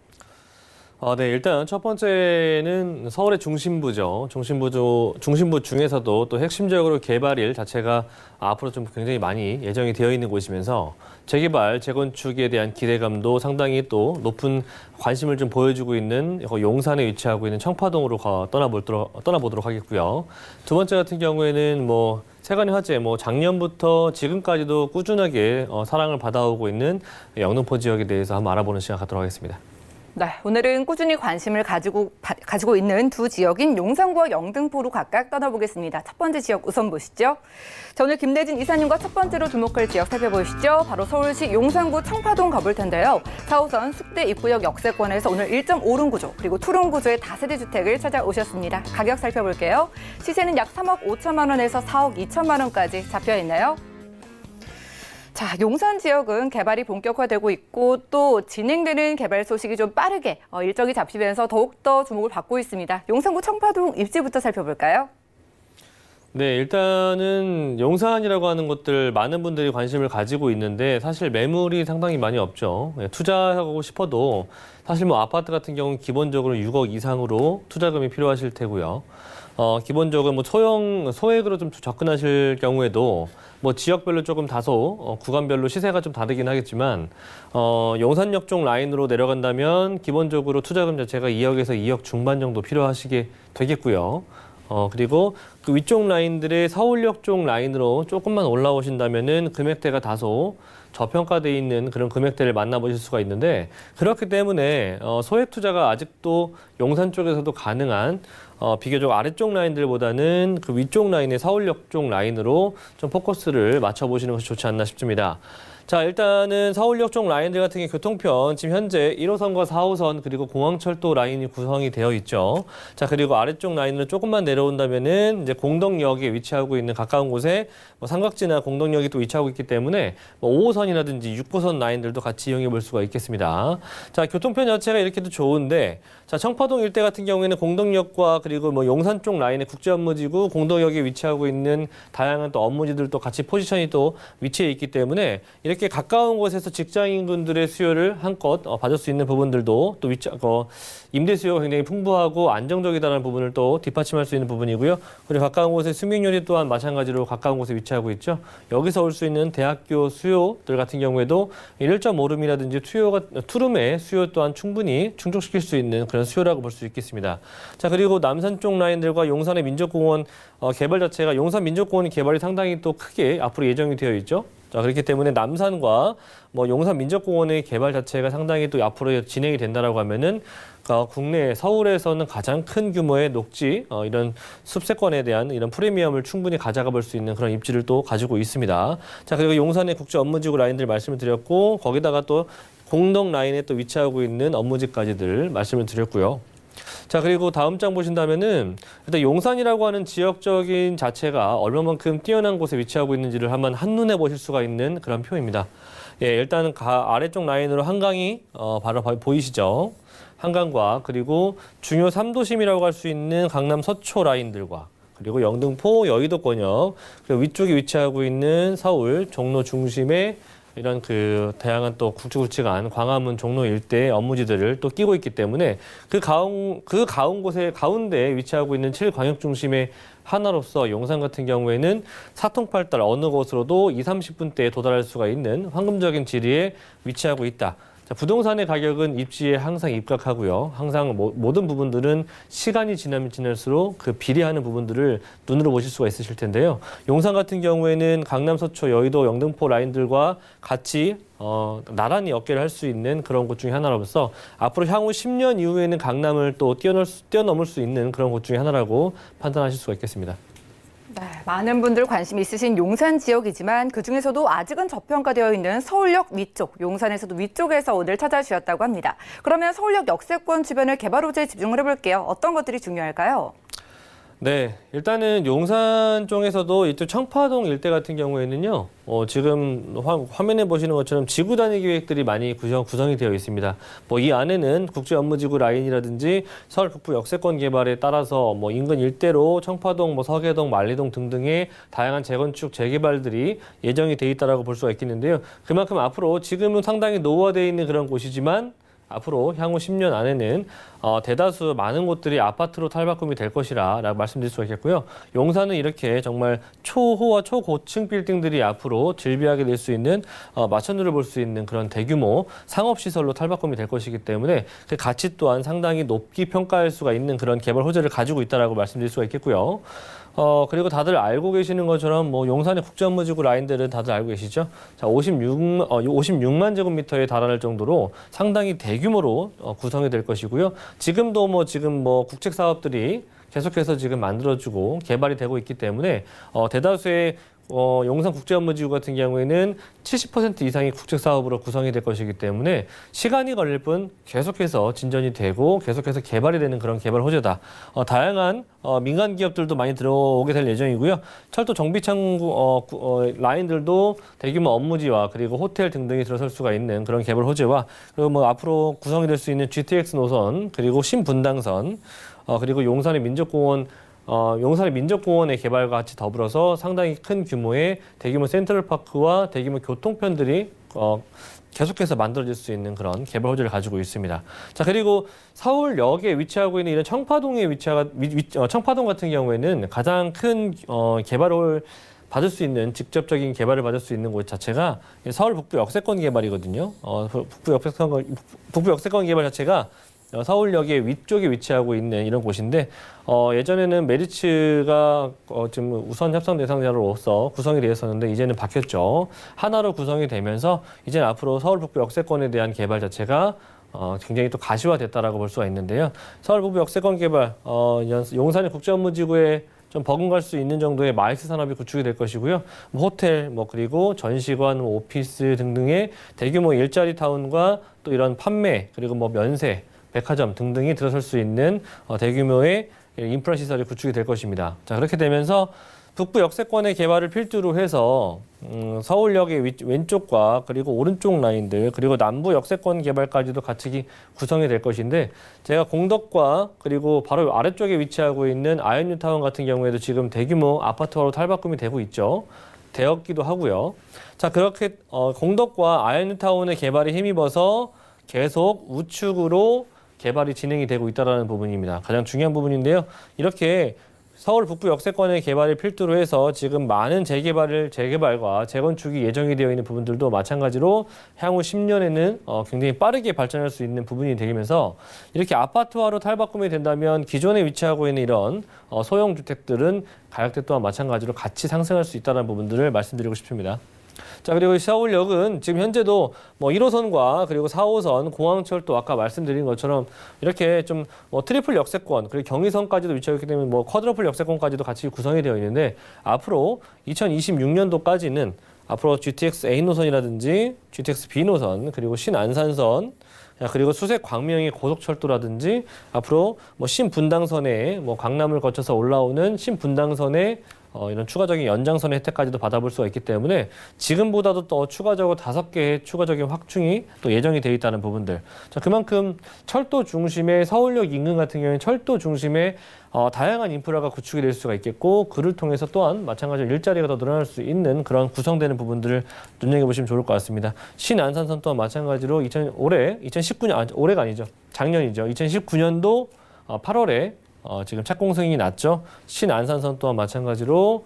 S4: 네, 일단 첫 번째는 서울의 중심부죠. 중심부 중에서도 또 핵심적으로 개발일 자체가 앞으로 좀 굉장히 많이 예정이 되어 있는 곳이면서 재개발, 재건축에 대한 기대감도 상당히 또 높은 관심을 좀 보여주고 있는 용산에 위치하고 있는 청파동으로 떠나보도록 하겠고요. 두 번째 같은 경우에는 세간의 화제, 작년부터 지금까지도 꾸준하게 사랑을 받아오고 있는 영등포 지역에 대해서 한번 알아보는 시간 갖도록 하겠습니다.
S2: 네, 오늘은 꾸준히 관심을 가지고 있는 두 지역인 용산구와 영등포로 각각 떠나보겠습니다. 첫 번째 지역 우선 보시죠. 자, 오늘 김대진 이사님과 첫 번째로 주목할 지역 살펴보시죠. 바로 서울시 용산구 청파동 가볼 텐데요. 4호선 숙대 입구역 역세권에서 오늘 1.5룸 구조 그리고 투룸 구조의 다세대 주택을 찾아오셨습니다. 가격 살펴볼게요. 시세는 약 3억 5천만 원에서 4억 2천만 원까지 잡혀 있나요? 자, 용산 지역은 개발이 본격화되고 있고 또 진행되는 개발 소식이 좀 빠르게 일정이 잡히면서 더욱더 주목을 받고 있습니다. 용산구 청파동 입지부터 살펴볼까요?
S4: 네, 일단은 용산이라고 하는 것들 많은 분들이 관심을 가지고 있는데 사실 매물이 상당히 많이 없죠. 예, 투자하고 싶어도 사실 뭐 아파트 같은 경우는 기본적으로 6억 이상으로 투자금이 필요하실 테고요. 기본적으로 뭐 소액으로 좀 접근하실 경우에도 뭐 지역별로 조금 다소 구간별로 시세가 좀 다르긴 하겠지만 용산역 쪽 라인으로 내려간다면 기본적으로 투자금 자체가 2억에서 2억 중반 정도 필요하시게 되겠고요. 그리고 그 위쪽 라인들의 서울역 쪽 라인으로 조금만 올라오신다면은 금액대가 다소 저평가돼 있는 그런 금액대를 만나보실 수가 있는데 그렇기 때문에 소액 투자가 아직도 용산 쪽에서도 가능한 비교적 아래쪽 라인들보다는 그 위쪽 라인의 서울역 쪽 라인으로 좀 포커스를 맞춰보시는 것이 좋지 않나 싶습니다. 자, 일단은 서울역 쪽 라인들 같은 게 교통편 지금 현재 1호선과 4호선 그리고 공항철도 라인이 구성이 되어 있죠. 자, 그리고 아래쪽 라인으로 조금만 내려온다면은 이제 공덕역에 위치하고 있는 가까운 곳에 뭐 삼각지나 공덕역이 또 위치하고 있기 때문에 뭐 5호선이라든지 6호선 라인들도 같이 이용해 볼 수가 있겠습니다. 자, 교통편 자체가 이렇게도 좋은데 자, 청파동 일대 같은 경우에는 공덕역과 그리고 뭐 용산 쪽 라인의 국제업무지구 공덕역에 위치하고 있는 다양한 또 업무지들도 같이 포지션이 또 위치해 있기 때문에 이렇게 가까운 곳에서 직장인분들의 수요를 한껏 받을 수 있는 부분들도 또 임대 수요가 굉장히 풍부하고 안정적이다라는 부분을 또 뒷받침할 수 있는 부분이고요. 그리고 가까운 곳에 수익률이 또한 마찬가지로 가까운 곳에 위치하고 있죠. 여기서 올 수 있는 대학교 수요들 같은 경우에도 1.5룸이라든지 투룸의 수요 또한 충분히 충족시킬 수 있는 그런 수요라고 볼 수 있겠습니다. 자, 그리고 남산 쪽 라인들과 용산의 민족공원 개발 자체가 용산 민족공원 개발이 상당히 또 크게 앞으로 예정이 되어 있죠. 자, 그렇기 때문에 남산과 뭐 용산 민족공원의 개발 자체가 상당히 또 앞으로 진행이 된다라고 하면은 국내 서울에서는 가장 큰 규모의 녹지 이런 숲세권에 대한 이런 프리미엄을 충분히 가져가 볼 수 있는 그런 입지를 또 가지고 있습니다. 자, 그리고 용산의 국제 업무지구 라인들 말씀을 드렸고 거기다가 또 공덕 라인에 또 위치하고 있는 업무지까지들 말씀을 드렸고요. 자, 그리고 다음 장 보신다면은 일단 용산이라고 하는 지역적인 자체가 얼마만큼 뛰어난 곳에 위치하고 있는지를 한번 한눈에 보실 수가 있는 그런 표입니다. 예, 일단은 아래쪽 라인으로 한강이 바로 보이시죠? 한강과 그리고 중요 3도심이라고 할 수 있는 강남 서초 라인들과 그리고 영등포 여의도권역 그리고 위쪽에 위치하고 있는 서울 종로 중심의 이런 그 다양한 또 굵직굵직한 광화문 종로 일대의 업무지들을 또 끼고 있기 때문에 그 가운데 위치하고 있는 7광역 중심의 하나로서 용산 같은 경우에는 사통팔달 어느 곳으로도 20-30분대에 도달할 수가 있는 황금적인 지리에 위치하고 있다. 자, 부동산의 가격은 입지에 항상 입각하고요. 항상 모든 부분들은 시간이 지나면 지날수록 그 비례하는 부분들을 눈으로 보실 수가 있으실 텐데요. 용산 같은 경우에는 강남, 서초, 여의도, 영등포 라인들과 같이 나란히 어깨를 할 수 있는 그런 곳 중에 하나로서 앞으로 향후 10년 이후에는 강남을 또 뛰어넘을 수 있는 그런 곳 중에 하나라고 판단하실 수가 있겠습니다.
S2: 네, 많은 분들 관심이 있으신 용산 지역이지만 그중에서도 아직은 저평가되어 있는 서울역 위쪽, 용산에서도 위쪽에서 오늘 찾아주셨다고 합니다. 그러면 서울역 역세권 주변을 개발 호재에 집중을 해볼게요. 어떤 것들이 중요할까요?
S4: 네, 일단은 용산 쪽에서도 이쪽 청파동 일대 같은 경우에는요, 지금 화면에 보시는 것처럼 지구 단위 계획들이 많이 구성이 되어 있습니다. 뭐 이 안에는 국제 업무지구 라인이라든지 서울 북부 역세권 개발에 따라서 뭐 인근 일대로 청파동, 뭐 서계동, 만리동 등등의 다양한 재건축, 재개발들이 예정이 돼 있다라고 볼 수가 있겠는데요. 그만큼 앞으로 지금은 상당히 노후화되어 있는 그런 곳이지만 앞으로 향후 10년 안에는 대다수 많은 곳들이 아파트로 탈바꿈이 될 것이라 라고 말씀드릴 수가 있겠고요. 용산은 이렇게 정말 초호화 초고층 빌딩들이 앞으로 즐비하게 될 수 있는 마천루를 볼 수 있는 그런 대규모 상업시설로 탈바꿈이 될 것이기 때문에 그 가치 또한 상당히 높게 평가할 수가 있는 그런 개발 호재를 가지고 있다라고 말씀드릴 수가 있겠고요. 그리고 다들 알고 계시는 것처럼 뭐 용산의 국제업무지구 라인들은 다들 알고 계시죠? 자, 56만 제곱미터에 달할 정도로 상당히 대규모로 구성이 될 것이고요. 지금도 국책 사업들이 계속해서 지금 만들어지고 개발이 되고 있기 때문에 대다수의 용산국제업무지구 같은 경우에는 70% 이상이 국책사업으로 구성이 될 것이기 때문에 시간이 걸릴 뿐 계속해서 진전이 되고 계속해서 개발이 되는 그런 개발 호재다. 다양한 민간 기업들도 많이 들어오게 될 예정이고요. 철도 정비창 라인들도 대규모 업무지와 그리고 호텔 등등이 들어설 수가 있는 그런 개발 호재와 그리고 뭐 앞으로 구성이 될 수 있는 GTX 노선 그리고 신분당선 그리고 용산의 민족공원 용산의 민족공원의 개발과 같이 더불어서 상당히 큰 규모의 대규모 센트럴파크와 대규모 교통편들이 계속해서 만들어질 수 있는 그런 개발 호재를 가지고 있습니다. 자, 그리고 서울역에 위치하고 있는 이런 청파동 같은 경우에는 가장 큰 개발을 받을 수 있는 직접적인 개발을 받을 수 있는 곳 자체가 서울 북부 역세권 개발이거든요. 북부 역세권 개발 자체가 서울역의 위쪽에 위치하고 있는 이런 곳인데 예전에는 메리츠가 지금 우선 협상 대상자로서 구성이 되었었는데 이제는 바뀌었죠. 하나로 구성이 되면서 이제 앞으로 서울 북부 역세권에 대한 개발 자체가 굉장히 또 가시화됐다라고 볼 수가 있는데요. 서울 북부 역세권 개발 용산의 국제업무지구에 좀 버금갈 수 있는 정도의 마이스 산업이 구축이 될 것이고요. 호텔, 그리고 전시관, 오피스 등등의 대규모 일자리 타운과 또 이런 판매 그리고 면세, 백화점 등등이 들어설 수 있는 대규모의 인프라 시설이 구축이 될 것입니다. 자, 그렇게 되면서 북부 역세권의 개발을 필두로 해서 서울역의 왼쪽과 그리고 오른쪽 라인들 그리고 남부 역세권 개발까지도 같이 구성이 될 것인데 제가 공덕과 그리고 바로 아래쪽에 위치하고 있는 아현뉴타운 같은 경우에도 지금 대규모 아파트화로 탈바꿈이 되고 있죠. 되었기도 하고요. 자, 그렇게 공덕과 아현뉴타운의 개발에 힘입어서 계속 우측으로 개발이 진행이 되고 있다는 부분입니다. 가장 중요한 부분인데요. 이렇게 서울 북부 역세권의 개발을 필두로 해서 지금 많은 재개발과 재건축이 예정이 되어 있는 부분들도 마찬가지로 향후 10년에는 굉장히 빠르게 발전할 수 있는 부분이 되면서 이렇게 아파트화로 탈바꿈이 된다면 기존에 위치하고 있는 이런 소형 주택들은 가격대 또한 마찬가지로 같이 상승할 수 있다는 부분들을 말씀드리고 싶습니다. 자, 그리고 서울역은 지금 현재도 1호선과 그리고 4호선 공항철도 아까 말씀드린 것처럼 이렇게 좀 트리플 역세권 그리고 경의선까지도 위치하고 있기 때문에 쿼드러플 역세권까지도 같이 구성이 되어 있는데 앞으로 2026년도까지는 앞으로 GTX A 노선이라든지 GTX B 노선 그리고 신안산선 그리고 수색 광명의 고속철도라든지 앞으로 신분당선에 강남을 거쳐서 올라오는 신분당선에 이런 추가적인 연장선의 혜택까지도 받아볼 수가 있기 때문에 지금보다도 더 추가적으로 5개의 추가적인 확충이 또 예정이 되어 있다는 부분들. 자, 그만큼 철도 중심의 서울역 인근 같은 경우에는 철도 중심의 다양한 인프라가 구축이 될 수가 있겠고 그를 통해서 또한 마찬가지로 일자리가 더 늘어날 수 있는 그런 구성되는 부분들을 눈여겨보시면 좋을 것 같습니다. 신안산선 또한 마찬가지로 올해가 아니죠. 작년이죠. 2019년도 8월에 지금 착공 승인이 났죠. 신안산선 또한 마찬가지로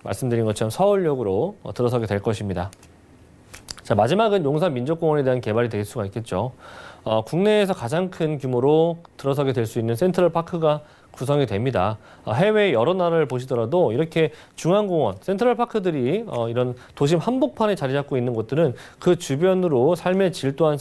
S4: 말씀드린 것처럼 서울역으로 들어서게 될 것입니다. 자, 마지막은 용산 민족공원에 대한 개발이 될 수가 있겠죠. 국내에서 가장 큰 규모로 들어서게 될 수 있는 센트럴파크가 구성이 됩니다. 해외 여러 나라를 보시더라도 이렇게 중앙공원, 센트럴파크들이 이런 도심 한복판에 자리 잡고 있는 곳들은 그 주변으로 삶의 질 또한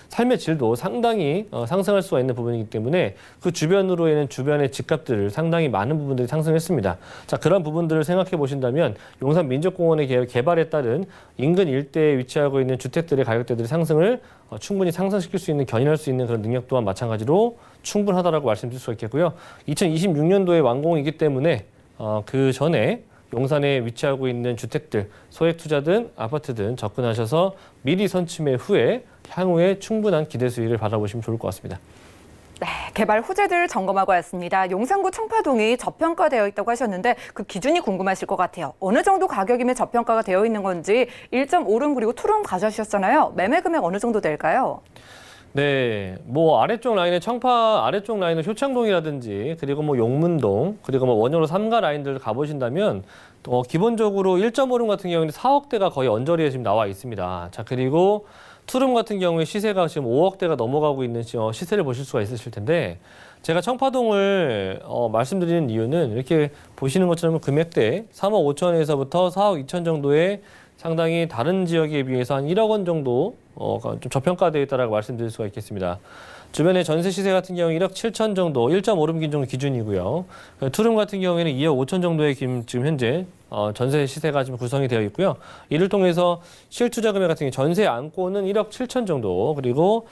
S4: 삶의 질도 상당히 상승할 수가 있는 부분이기 때문에 그 주변으로 인한 주변의 집값들 상당히 많은 부분들이 상승했습니다. 자, 그런 부분들을 생각해 보신다면 용산 민족공원의 개발에 따른 인근 일대에 위치하고 있는 주택들의 가격대들의 상승을 충분히 상승시킬 수 있는 견인할 수 있는 그런 능력 또한 마찬가지로 충분하다라고 말씀드릴 수 있겠고요. 2026년도에 완공이기 때문에 그 전에 용산에 위치하고 있는 주택들, 소액 투자든 아파트든 접근하셔서 미리 선침해 후에 향후에 충분한 기대 수익을 받아보시면 좋을 것 같습니다.
S2: 네, 개발 호재들 점검하고 왔습니다. 용산구 청파동이 저평가되어 있다고 하셨는데 그 기준이 궁금하실 것 같아요. 어느 정도 가격이면 저평가가 되어 있는 건지 1.5룸 그리고 투룸 가져오셨잖아요. 매매 금액 어느 정도 될까요?
S4: 네, 아래쪽 라인의 효창동이라든지 그리고 용문동 그리고 원효로 3가 라인들 가보신다면 기본적으로 1.5룸 같은 경우는 4억대가 거의 언저리에 지금 나와 있습니다. 자, 그리고 투룸 같은 경우에 시세가 지금 5억대가 넘어가고 있는 시세를 보실 수가 있으실 텐데 제가 청파동을 말씀드리는 이유는 이렇게 보시는 것처럼 금액대 3억 5천에서부터 4억 2천 정도의 상당히 다른 지역에 비해서 한 1억 원 정도 좀 저평가되어 있다라고 말씀드릴 수가 있겠습니다. 주변의 전세 시세 같은 경우 1억 7천 정도, 1.5룸 정도 기준이고요. 투룸 같은 경우에는 2억 5천 정도의 지금 현재 전세 시세가 지금 구성이 되어 있고요. 이를 통해서 실투자 금액 같은 경우 전세 안고는 1억 7천 정도, 그리고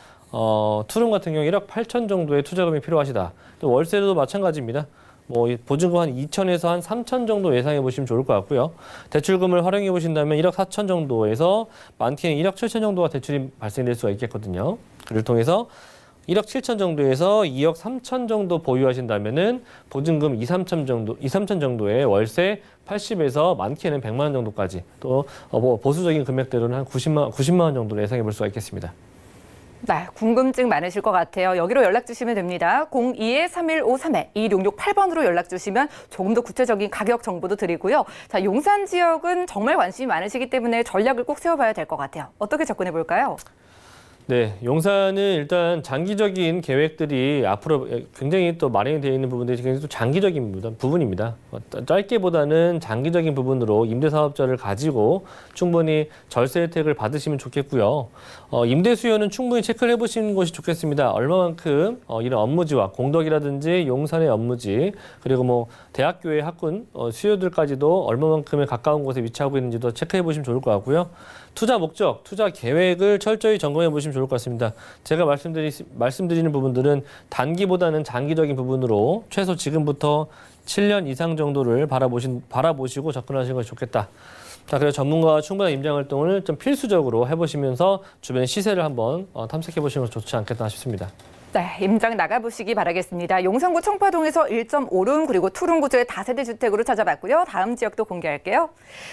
S4: 투룸 같은 경우 1억 8천 정도의 투자금이 필요하시다. 또 월세도 마찬가지입니다. 보증금 한 2천에서 한 3천 정도 예상해 보시면 좋을 것 같고요. 대출금을 활용해 보신다면 1억 4천 정도에서 많게는 1억 7천 정도가 대출이 발생될 수가 있겠거든요. 그를 통해서 1억 7천 정도에서 2억 3천 정도 보유하신다면은 보증금 2, 3천 정도의 월세 80에서 많게는 100만 원 정도까지 또 뭐 보수적인 금액대로는 한 90만 원 정도로 예상해 볼 수가 있겠습니다.
S2: 네, 궁금증 많으실 것 같아요. 여기로 연락 주시면 됩니다. 02-3153-2668번으로 연락 주시면 조금 더 구체적인 가격 정보도 드리고요. 자, 용산 지역은 정말 관심이 많으시기 때문에 전략을 꼭 세워봐야 될 것 같아요. 어떻게 접근해 볼까요?
S4: 네, 용산은 일단 장기적인 계획들이 앞으로 굉장히 또 마련이 되어 있는 부분들이 굉장히 또 장기적인 부분입니다. 짧게보다는 장기적인 부분으로 임대사업자를 가지고 충분히 절세 혜택을 받으시면 좋겠고요. 임대 수요는 충분히 체크를 해보시는 것이 좋겠습니다. 얼마만큼 이런 업무지와 공덕이라든지 용산의 업무지 그리고 뭐 대학교의 학군 수요들까지도 얼마만큼에 가까운 곳에 위치하고 있는지도 체크해 보시면 좋을 것 같고요. 투자 목적, 투자 계획을 철저히 점검해 보시면 좋을 것 같습니다. 제가 말씀드리는 부분들은 단기보다는 장기적인 부분으로 최소 지금부터 7년 이상 정도를 바라보시고 접근하시는 것이 좋겠다. 자, 그래서 전문가와 충분한 임장 활동을 좀 필수적으로 해보시면서 주변 시세를 한번 탐색해 보시는 것이 좋지 않겠다 싶습니다.
S2: 네, 임장 나가보시기 바라겠습니다. 용산구 청파동에서 1.5룸 그리고 2룸 구조의 다세대 주택으로 찾아봤고요. 다음 지역도 공개할게요.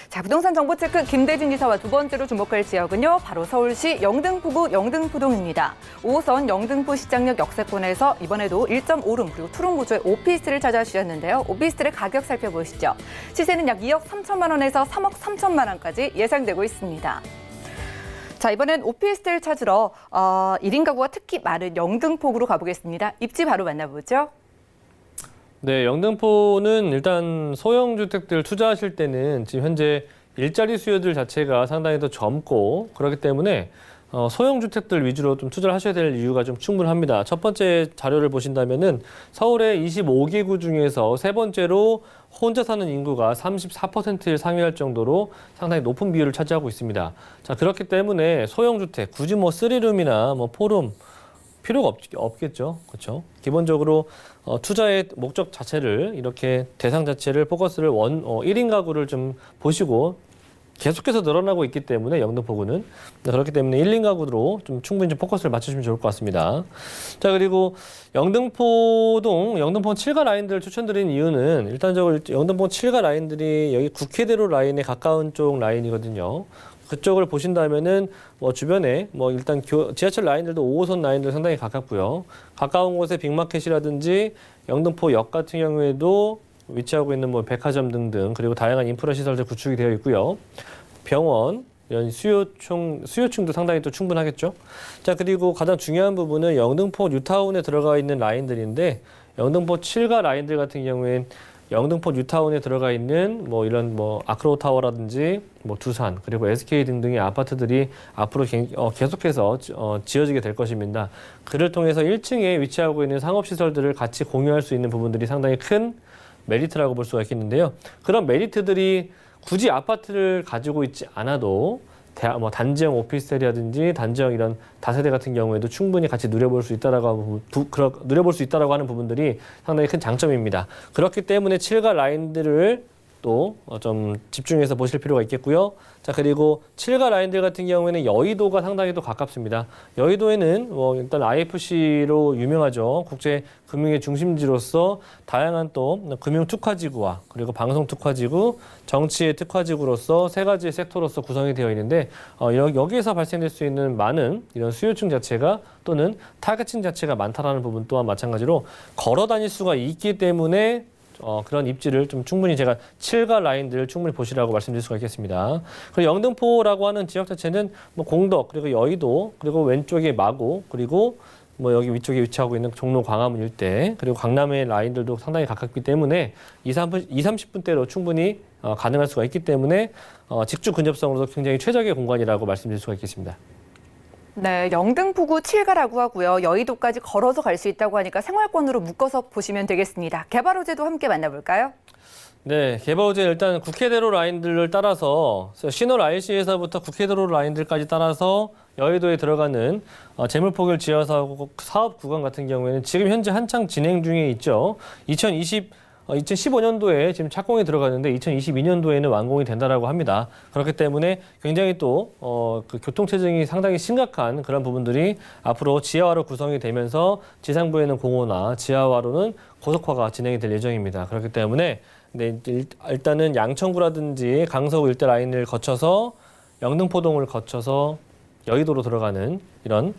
S2: 자, 부동산 정보 체크 김대진 이사와 두 번째로 주목할 지역은요. 바로 서울시 영등포구 영등포동입니다. 5호선 영등포 시장역 역세권에서 이번에도 1.5룸 그리고 2룸 구조의 오피스텔을 찾아주셨는데요. 오피스텔의 가격 살펴보시죠. 시세는 약 2억 3천만 원에서 3억 3천만 원까지 예상되고 있습니다. 자, 이번엔 오피스텔 찾으러 1인 가구가 특히 많은 영등포구로 가보겠습니다. 입지 바로 만나보죠.
S4: 네, 영등포는 일단 소형 주택들 투자하실 때는 지금 현재 일자리 수요들 자체가 상당히 더 젊고 그렇기 때문에 소형 주택들 위주로 좀 투자를 하셔야 될 이유가 좀 충분합니다. 첫 번째 자료를 보신다면은 서울의 25개구 중에서 세 번째로 혼자 사는 인구가 34%를 상회할 정도로 상당히 높은 비율을 차지하고 있습니다. 자, 그렇기 때문에 소형 주택, 굳이 뭐 3룸이나 뭐 4룸 필요가 없겠죠. 그렇죠? 기본적으로 투자의 목적 자체를 이렇게 대상 자체를 포커스를 1인 가구를 좀 보시고 계속해서 늘어나고 있기 때문에 영등포구는 그렇기 때문에 1인 가구로 좀 충분히 좀 포커스를 맞추시면 좋을 것 같습니다. 자, 그리고 영등포동, 영등포 7가 라인들 추천드리는 이유는 일단적으로 영등포 7가 라인들이 여기 국회대로 라인에 가까운 쪽 라인이거든요. 그쪽을 보신다면은 뭐 주변에 뭐 일단 지하철 라인들도 5호선 라인들 상당히 가깝고요. 가까운 곳에 빅마켓이라든지 영등포역 같은 경우에도 위치하고 있는 뭐 백화점 등등 그리고 다양한 인프라 시설들 구축이 되어 있고요. 병원 이런 수요층도 상당히 또 충분하겠죠. 자, 그리고 가장 중요한 부분은 영등포 뉴타운에 들어가 있는 라인들인데 영등포 7가 라인들 같은 경우엔 영등포 뉴타운에 들어가 있는 뭐 이런 뭐 아크로 타워라든지 뭐 두산 그리고 SK 등등의 아파트들이 앞으로 계속해서 지어지게 될 것입니다. 그를 통해서 1층에 위치하고 있는 상업시설들을 같이 공유할 수 있는 부분들이 상당히 큰 메리트라고 볼 수가 있겠는데요. 그런 메리트들이 굳이 아파트를 가지고 있지 않아도 단지형 오피스텔이라든지 단지형 이런 다세대 같은 경우에도 충분히 같이 누려볼 수 있다라고 하는 부분들이 상당히 큰 장점입니다. 그렇기 때문에 7가 라인들을 또 좀 집중해서 보실 필요가 있겠고요. 자, 그리고 7가 라인들 같은 경우에는 여의도가 상당히 또 가깝습니다. 여의도에는 뭐 일단 IFC로 유명하죠. 국제 금융의 중심지로서 다양한 또 금융 특화지구와 그리고 방송 특화지구, 정치의 특화지구로서 세 가지의 섹터로서 구성이 되어 있는데 여기에서 발생될 수 있는 많은 이런 수요층 자체가 또는 타겟층 자체가 많다라는 부분 또한 마찬가지로 걸어 다닐 수가 있기 때문에 그런 입지를 좀 충분히 제가 7가 라인들을 충분히 보시라고 말씀드릴 수가 있겠습니다. 그리고 영등포라고 하는 지역 자체는 뭐 공덕 그리고 여의도 그리고 왼쪽에 마고 그리고 뭐 여기 위쪽에 위치하고 있는 종로 광화문 일대 그리고 강남의 라인들도 상당히 가깝기 때문에 30분대로 충분히 가능할 수가 있기 때문에 직주 근접성으로도 굉장히 최적의 공간이라고 말씀드릴 수가 있겠습니다.
S2: 네, 영등포구 7가라고 하고요. 여의도까지 걸어서 갈 수 있다고 하니까 생활권으로 묶어서 보시면 되겠습니다. 개발 호재도 함께 만나볼까요?
S4: 네, 개발 호재 일단 국회대로 라인들을 따라서 신월 IC에서부터 국회대로 라인들까지 따라서 여의도에 들어가는 재물포결 지하사업 구간 같은 경우에는 지금 현재 한창 진행 중에 있죠. 2015년도에 지금 착공이 들어갔는데 2022년도에는 완공이 된다라고 합니다. 그렇기 때문에 굉장히 또 그 교통체증이 상당히 심각한 그런 부분들이 앞으로 지하화로 구성이 되면서 지상부에는 공호나 지하화로는 고속화가 진행이 될 예정입니다. 그렇기 때문에 일단은 양천구라든지 강서구 일대 라인을 거쳐서 영등포동을 거쳐서 여의도로 들어가는 이런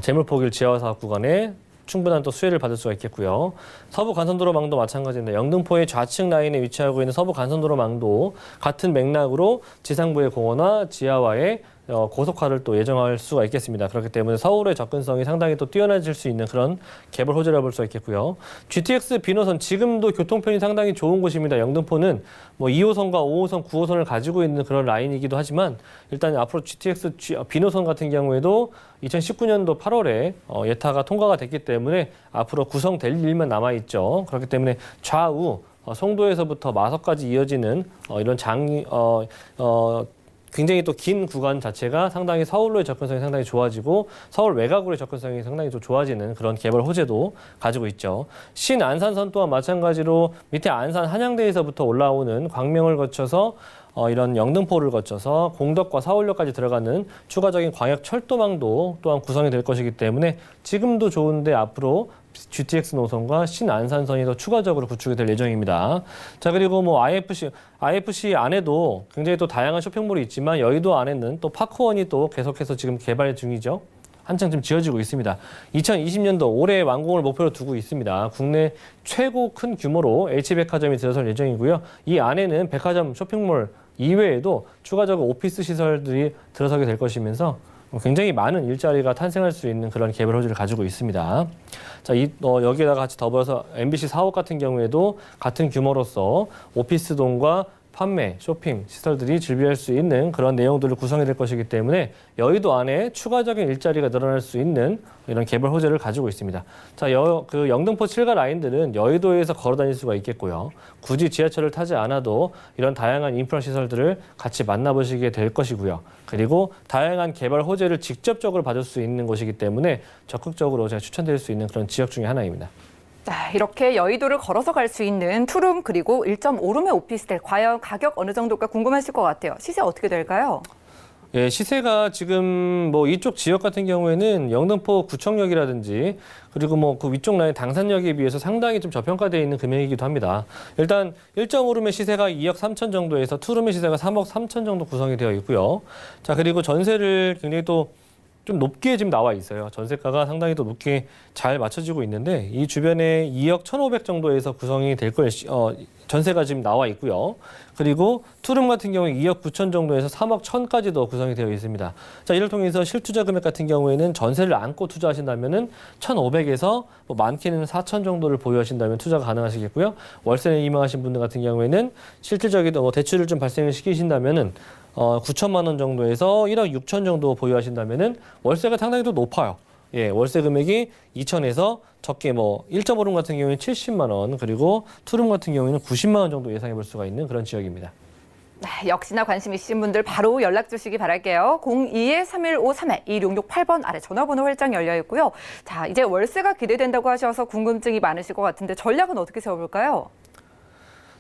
S4: 재물포길 지하화 사업 구간에 충분한 또 수혜를 받을 수가 있겠고요. 서부 간선도로망도 마찬가지입니다. 영등포의 좌측 라인에 위치하고 있는 서부 간선도로망도 같은 맥락으로 지상부의 공원화, 지하화의 고속화를 또 예정할 수가 있겠습니다. 그렇기 때문에 서울의 접근성이 상당히 또 뛰어나질 수 있는 그런 개발 호재를 볼 수가 있겠고요. GTX 비노선 지금도 교통편이 상당히 좋은 곳입니다. 영등포는 뭐 2호선과 5호선, 9호선을 가지고 있는 그런 라인이기도 하지만 일단 앞으로 GTX 비노선 같은 경우에도 2019년도 8월에 예타가 통과가 됐기 때문에 앞으로 구성될 일만 남아있죠. 그렇기 때문에 좌우 송도에서부터 마석까지 이어지는 이런 굉장히 또 긴 구간 자체가 상당히 서울로의 접근성이 상당히 좋아지고 서울 외곽으로의 접근성이 상당히 좀 좋아지는 그런 개발 호재도 가지고 있죠. 신안산선 또한 마찬가지로 밑에 안산 한양대에서부터 올라오는 광명을 거쳐서 이런 영등포를 거쳐서 공덕과 서울역까지 들어가는 추가적인 광역 철도망도 또한 구성이 될 것이기 때문에 지금도 좋은데 앞으로 GTX 노선과 신안산선이 더 추가적으로 구축이 될 예정입니다. 자, 그리고 뭐 IFC 안에도 굉장히 또 다양한 쇼핑몰이 있지만 여의도 안에는 또 파크원이 또 계속해서 지금 개발 중이죠. 한창 지금 지어지고 있습니다. 2020년도 올해 완공을 목표로 두고 있습니다. 국내 최고 큰 규모로 H백화점이 들어설 예정이고요. 이 안에는 백화점 쇼핑몰 이외에도 추가적으로 오피스 시설들이 들어서게 될 것이면서 굉장히 많은 일자리가 탄생할 수 있는 그런 개발 호재를 가지고 있습니다. 자, 여기에다가 같이 더불어서 MBC 사업 같은 경우에도 같은 규모로서 오피스동과 판매, 쇼핑, 시설들이 즐비할 수 있는 그런 내용들을 구성이 될 것이기 때문에 여의도 안에 추가적인 일자리가 늘어날 수 있는 이런 개발 호재를 가지고 있습니다. 자, 그 영등포 7가 라인들은 여의도에서 걸어 다닐 수가 있겠고요. 굳이 지하철을 타지 않아도 이런 다양한 인프라 시설들을 같이 만나보시게 될 것이고요. 그리고 다양한 개발 호재를 직접적으로 받을 수 있는 곳이기 때문에 적극적으로 제가 추천드릴 수 있는 그런 지역 중에 하나입니다.
S2: 자, 이렇게 여의도를 걸어서 갈 수 있는 투룸 그리고 1.5룸의 오피스텔 과연 가격 어느 정도일까 궁금하실 것 같아요. 시세 어떻게 될까요?
S4: 예, 시세가 지금 뭐 이쪽 지역 같은 경우에는 영등포 구청역이라든지 그리고 뭐 그 위쪽 라인 당산역에 비해서 상당히 좀 저평가되어 있는 금액이기도 합니다. 일단 1.5룸의 시세가 2억 3천 정도에서 투룸의 시세가 3억 3천 정도 구성이 되어 있고요. 자, 그리고 전세를 굉장히 또 좀 높게 지금 나와 있어요. 전세가가 상당히 또 높게 잘 맞춰지고 있는데 이 주변에 2억 1,500 정도에서 구성이 될 거예요. 전세가 지금 나와 있고요. 그리고 투룸 같은 경우에 2억 9천 정도에서 3억 1,000까지도 구성이 되어 있습니다. 자, 이를 통해서 실투자 금액 같은 경우에는 전세를 안고 투자하신다면은 1,500에서 뭐 많게는 4천 정도를 보유하신다면 투자가 가능하시겠고요. 월세에 임하신 분들 같은 경우에는 실질적인 뭐 대출을 좀 발생을 시키신다면은 9천만 원 정도에서 1억 6천 정도 보유하신다면은 월세가 상당히 또 높아요. 예, 월세 금액이 2천에서 적게 뭐 1.5룸 같은 경우에는 70만 원, 그리고 투룸 같은 경우에는 90만 원 정도 예상해 볼 수가 있는 그런 지역입니다.
S2: 네, 역시나 관심 있으신 분들 바로 연락 주시기 바랄게요. 02-3153-2668번 아래 전화번호 활짝 열려 있고요. 자, 이제 월세가 기대된다고 하셔서 궁금증이 많으실 것 같은데 전략은 어떻게 세워볼까요?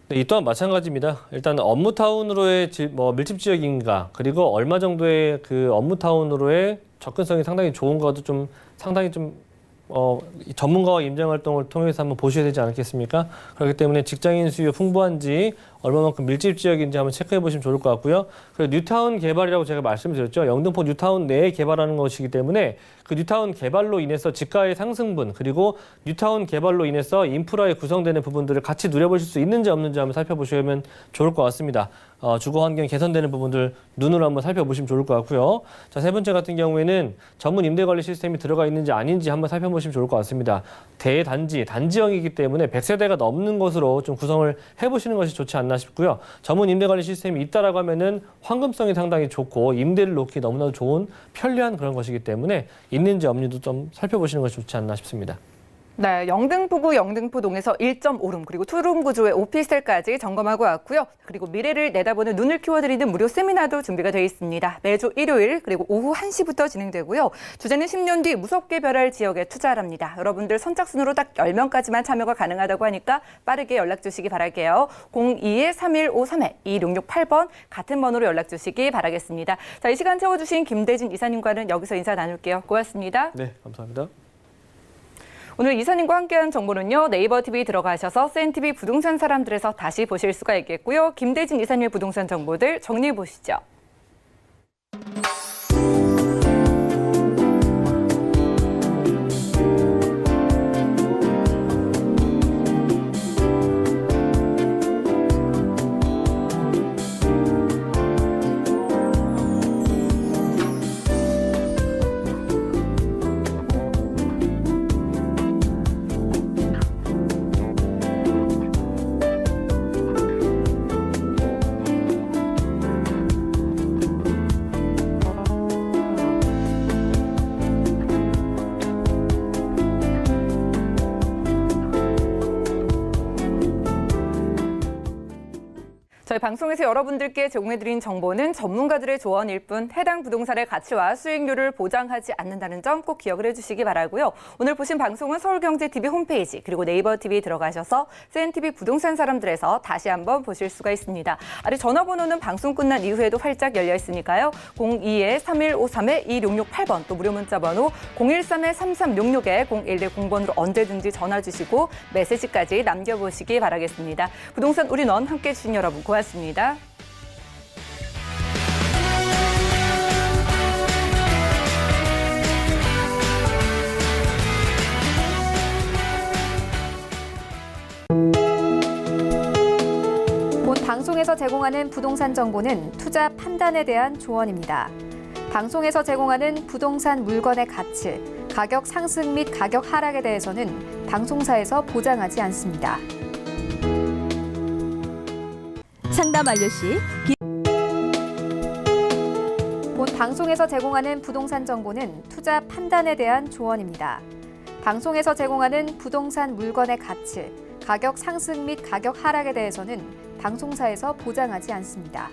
S4: 네, 이 또한 마찬가지입니다. 일단 업무타운으로의 밀집 지역인가, 그리고 얼마 정도의 그 업무타운으로의 접근성이 상당히 좋은가도 좀 상당히 좀 전문가와 임장 활동을 통해서 한번 보셔야 되지 않겠습니까? 그렇기 때문에 직장인 수요 풍부한지 얼마만큼 밀집 지역인지 한번 체크해 보시면 좋을 것 같고요. 그리고 뉴타운 개발이라고 제가 말씀드렸죠. 영등포 뉴타운 내에 개발하는 것이기 때문에 그 뉴타운 개발로 인해서 집가의 상승분, 그리고 뉴타운 개발로 인해서 인프라에 구성되는 부분들을 같이 누려보실 수 있는지 없는지 한번 살펴보시면 좋을 것 같습니다. 주거 환경 개선되는 부분들 눈으로 한번 살펴보시면 좋을 것 같고요. 자, 세 번째 같은 경우에는 전문 임대 관리 시스템이 들어가 있는지 아닌지 한번 살펴보시면 좋을 것 같습니다. 단지형이기 때문에 100세대가 넘는 것으로 좀 구성을 해보시는 것이 좋지 않나 싶고요. 전문 임대 관리 시스템이 있다라고 하면은 환금성이 상당히 좋고 임대를 놓기 너무나도 좋은 편리한 그런 것이기 때문에 있는지 없는지도 좀 살펴보시는 것이 좋지 않나 싶습니다.
S2: 네, 영등포구 영등포동에서 1.5룸 그리고 투룸 구조의 오피스텔까지 점검하고 왔고요. 그리고 미래를 내다보는 눈을 키워드리는 무료 세미나도 준비가 되어 있습니다. 매주 일요일 그리고 오후 1시부터 진행되고요. 주제는 10년 뒤 무섭게 변할 지역에 투자랍니다. 여러분들 선착순으로 딱 10명까지만 참여가 가능하다고 하니까 빠르게 연락 주시기 바랄게요. 02-3153-2668번 같은 번호로 연락 주시기 바라겠습니다. 자, 이 시간 채워주신 김대진 이사님과는 여기서 인사 나눌게요. 고맙습니다.
S4: 네, 감사합니다.
S2: 오늘 이사님과 함께한 정보는요. 네이버 TV 들어가셔서 CNTV 부동산 사람들에서 다시 보실 수가 있겠고요. 김대진 이사님의 부동산 정보들 정리해 보시죠. 저희 방송에서 여러분들께 제공해드린 정보는 전문가들의 조언일 뿐 해당 부동산의 가치와 수익률을 보장하지 않는다는 점 꼭 기억을 해주시기 바라고요. 오늘 보신 방송은 서울경제TV 홈페이지 그리고 네이버 TV 들어가셔서 CNTV 부동산 사람들에서 다시 한번 보실 수가 있습니다. 아래 전화번호는 방송 끝난 이후에도 활짝 열려 있으니까요. 02-3153-2668번 또 무료 문자번호 013-3366-0110번으로 언제든지 전화 주시고 메시지까지 남겨보시기 바라겠습니다. 부동산 우리 넌 함께해 주신 여러분 고맙습니다.
S1: 본 방송에서 제공하는 부동산 정보는 투자 판단에 대한 조언입니다. 방송에서 제공하는 부동산 물건의 가치, 가격 상승 및 가격 하락에 대해서는 방송사에서 보장하지 않습니다.
S5: 상담 완료 시
S1: 본 방송에서 제공하는 부동산 정보는 투자 판단에 대한 조언입니다. 방송에서 제공하는 부동산 물건의 가치, 가격 상승 및 가격 하락에 대해서는 방송사에서 보장하지 않습니다.